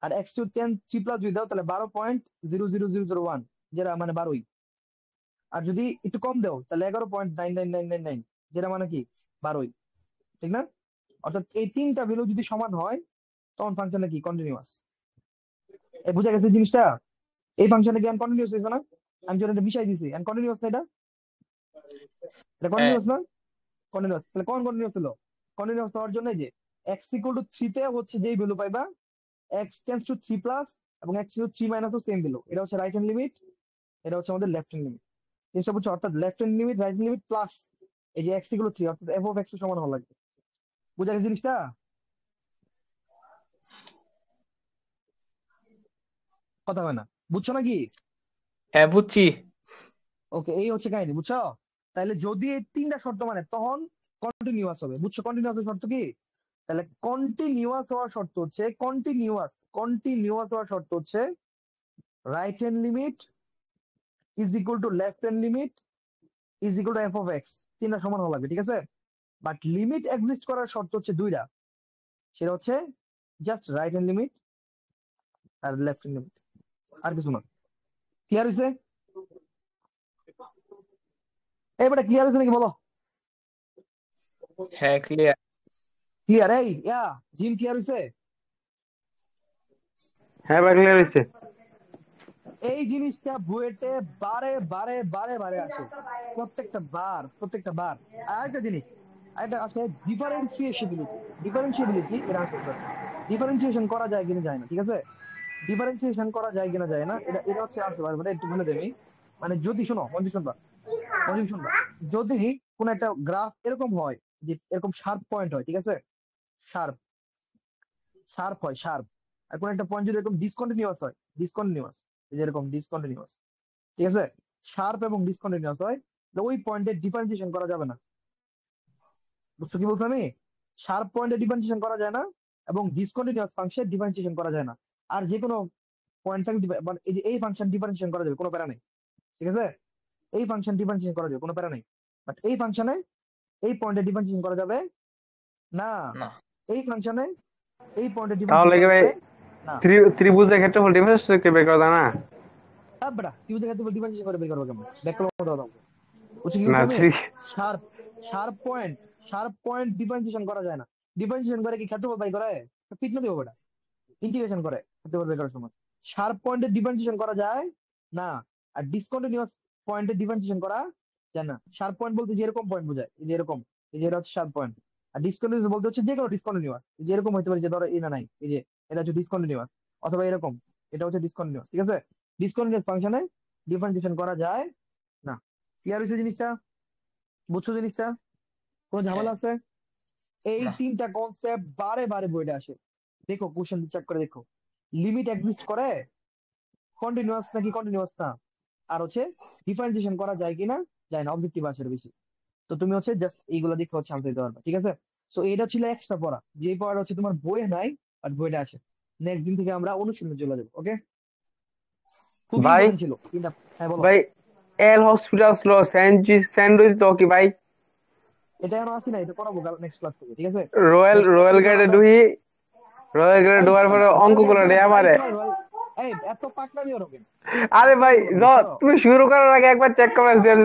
আর এক্স টু 10 3+ যদি দাও তাহলে 12.00001, যেটা মানে 12ই। আর যদি একটু কম দাও তাহলে 11.99999, যেটা মানে কি 12ই, ঠিক না। অর্থাৎ এই তিনটা ভ্যালু যদি সমান হয় তখন ফাংশনটা কি কন্টিনিউয়াস। এই বুঝা গেছে জিনিসটা, এই ফাংশনটা কি কন্টিনিউয়াস হয়েছে না, আমি যখন এটা মিশাই দিছি কন্টিনিউয়াস না, এটা এটা হ্যাঁ। কন্টিনিউয়াস না, কন্টিনিউয়াস, তাহলে কোন কন্টিনিউয়াস হলো, কন্টিনিউয়াস হওয়ার জন্য এই যে এক্স ইকুয়াল টু 3 তে হচ্ছে যেই ভ্যালু পাইবা এক্স টেন্ডস টু 3+, এবং x to 3 minus same value, এটা হচ্ছে রাইট হ্যান্ড লিমিট, এটা হচ্ছে আমাদের লেফট হ্যান্ড লিমিট, জিনিসটা বুঝছো, অর্থাৎ left hand limit right hand limit plus এই যে এক্স ইকুয়াল টু 3, অর্থাৎ এফ অফ এক্স সমান হওয়া লাগবে। বুঝা গেছে জিনিসটা, কথা হয় না, বুঝছো নাকি? হ্যাঁ, বুঝছি। ওকে, এই হচ্ছে কাহিনী, বুঝছো। তাহলে যদি এই তিনটা শর্ত মানে তখন কন্টিনিউয়াস হবে, বুঝছো কন্টিনিউয়াস শর্ত কি, তাহলে কন্টিনিউয়াস হওয়ার শর্ত হচ্ছে, কন্টিনিউয়াস হওয়ার শর্ত হচ্ছে right hand limit is equal to left hand limit is equal two F of x, তিনটা সমান হওয়া লাগবে, ঠিক আছে। বাট লিমিট এক্সিস্ট করার শর্ত হচ্ছে দুইটা, সেটা হচ্ছে জাস্ট রাইট হ্যান্ড লিমিট আর লেফট হ্যান্ড লিমিট, আর কিছু না। ক্লিয়ার হয়েছে? এবারে ক্লিয়ার হয়েছে নাকি বলো? হ্যাঁ, ক্লিয়ার। ক্লিয়ার, এই জিম ক্লিয়ার হয়েছে? হ্যাঁ ভাই ক্লিয়ার হয়েছে। এই জিনিসটা বুয়েটে বারে বারে বারে বারে আসে, প্রত্যেকটা বার। আর একটা জিনিস, একটা আসলে ডিফারেন্সিয়েবিলিটি এটা আসবে, সরি, ডিফারেন্সিয়েশন করা যায় কিনা যায় না, ঠিক আছে, ডিফারেন্সিয়েশন করা যায় কিনা যায় না, এটা এটা হচ্ছে আসতে পারবে না, একটু বলে দেবে। মানে যদি শোনো মঞ্জু, শুনবা মঞ্জু, শুনবা, যদি কোন একটা গ্রাফ এরকম হয় যে এরকম শার্প পয়েন্ট হয়, ঠিক আছে, শার্প শার্প হয়, শার্প, আর কোন একটা পয়েন্ট যদি এরকম ডিসকন্টিনিউয়াস হয়, ডিসকন্টিনিউয়াস, যেরকম ডিসকন্টিনিউয়াস, ঠিক আছে, শার্প এবং ডিসকন্টিনিউয়াস হয়, তাহলে ওই পয়েন্টের ডিফারেন্সিয়েশন করা যাবে না। বুঝছো কি বলছো আমি, শার্প পয়েন্টের ডিফারেন্সিয়েশন করা যায় না এবং ডিসকন্টিনিউয়াস ফাংশন ডিফারেন্সিয়েশন করা যায় না। আর যে কোনো পয়েন্ট থাকে মানে এই যে এই ফাংশন ডিফারেন্সিয়েশন করা যাবে, কোনো প্যারা নেই, ঠিক আছে, এই ফাংশন ডিফারেন্সিয়েশন করা যাবে, কোনো প্যারা নেই। বাট এই ফাংশনে এই পয়েন্টে ডিফারেন্সিয়েশন করা যাবে না, না। এই ফাংশনে এই পয়েন্টে তাহলে ডিফারেন্সিয়েশন কি করা ভাই যাবে না। ত্রিভুজের ক্ষেত্রে হল ডিফারেন্স বের করা যায় না? বেটা তুই দেখে তুমি ডিফারেন্সিয়েশন করে বের করবে কেমন, দেখো মতো দাও, বুঝছো কি না বলছি আমি, ঠিক। Sharp sharp point sharp point differentiation করা যায় না। ডিফারেন্সিয়েশন করে কি ক্ষেত্রফল বাই করে, ঠিক না, দেবো বেটা, ইন্টিগ্রেশন করে ক্ষেত্রফল বের করার সময়। শার্প পয়েন্টের ডিফারেন্সিয়েশন করা যায় না, আর ডিসকন্টিনিউয়াস পয়েন্টে ডিফারেন্সিয়েশন করা যায় না। শার্প পয়েন্ট বলতে যে এরকম পয়েন্ট বোঝায়, এই যে এরকম, এই যে এটা হচ্ছে শার্প পয়েন্ট। আর ডিসকন্টিনিউয়াস বলতে হচ্ছে যে কোনো ডিসকন্টিনিউয়াস, যে এরকম হতে পারে যে ধরো এই না নাই, এই যে এটা হচ্ছে ডিসকন্টিনিউয়াস, অথবা এরকম, এটা হচ্ছে ডিসকন্টিনিউয়াস। ঠিক আছে, ডিসকন্টিনিউয়াস ফাংশনে ডিফারেন্সিয়েশন করা যায় না। ক্লিয়ার হয়েছে জিনিসটা? বুঝছো জিনিসটা? কোনো হ্যাঁ ঝামেলা আছে? এই না তিনটা কনসেপ্ট বারে বারে বইটা আসে। দেখো কোশ্চেন চেক করে দেখো, লিমিট এক্সিস্ট করে, কন্টিনিউয়াস নাকি কন্টিনিউয়াস না, আর হচ্ছে ডিফারেন্সিয়েশন করা যায় কিনা, যায় না, অবজেক্টিভ আছে এর বেশি। তো তুমি হচ্ছে জাস্ট এইগুলো দেখে হচ্ছে আনসার দিতে পারবে। ঠিক আছে, সো এটা ছিল এক্সট্রা পড়া, যে পড়াটা হচ্ছে তোমার বইয়ে নাই আর বইটা আছে। নেক্সট দিন থেকে আমরা অনুশীলনে চলে যাবো। ওকে, খুবই ভাই ইম্পর্টেন্ট ছিল তিনটা। হ্যাঁ বলো। ভাই এল হসপিটাল স্লো স্যান্ডউইচ তো কি ভাই এটা এখন আসি না, এটা পড়াবো নেক্সট ক্লাস থেকে। ঠিক আছে, রয়্যাল নেক্সট ক্লাস রয়্যাল থেকে যখন গার্ডে আমরা, ঢুই রয়্যাল গার্ডে এই ঢোকার পরে রয়্যাল অঙ্ক গার্ড করে কেন, দেয়া এই পারে শোনো এই এত পাকনামি হবে কেন, আরে ভাই পাকনামি করো না, বুঝছো? তুমি শুরু করার আগে একবার চেক করে দিও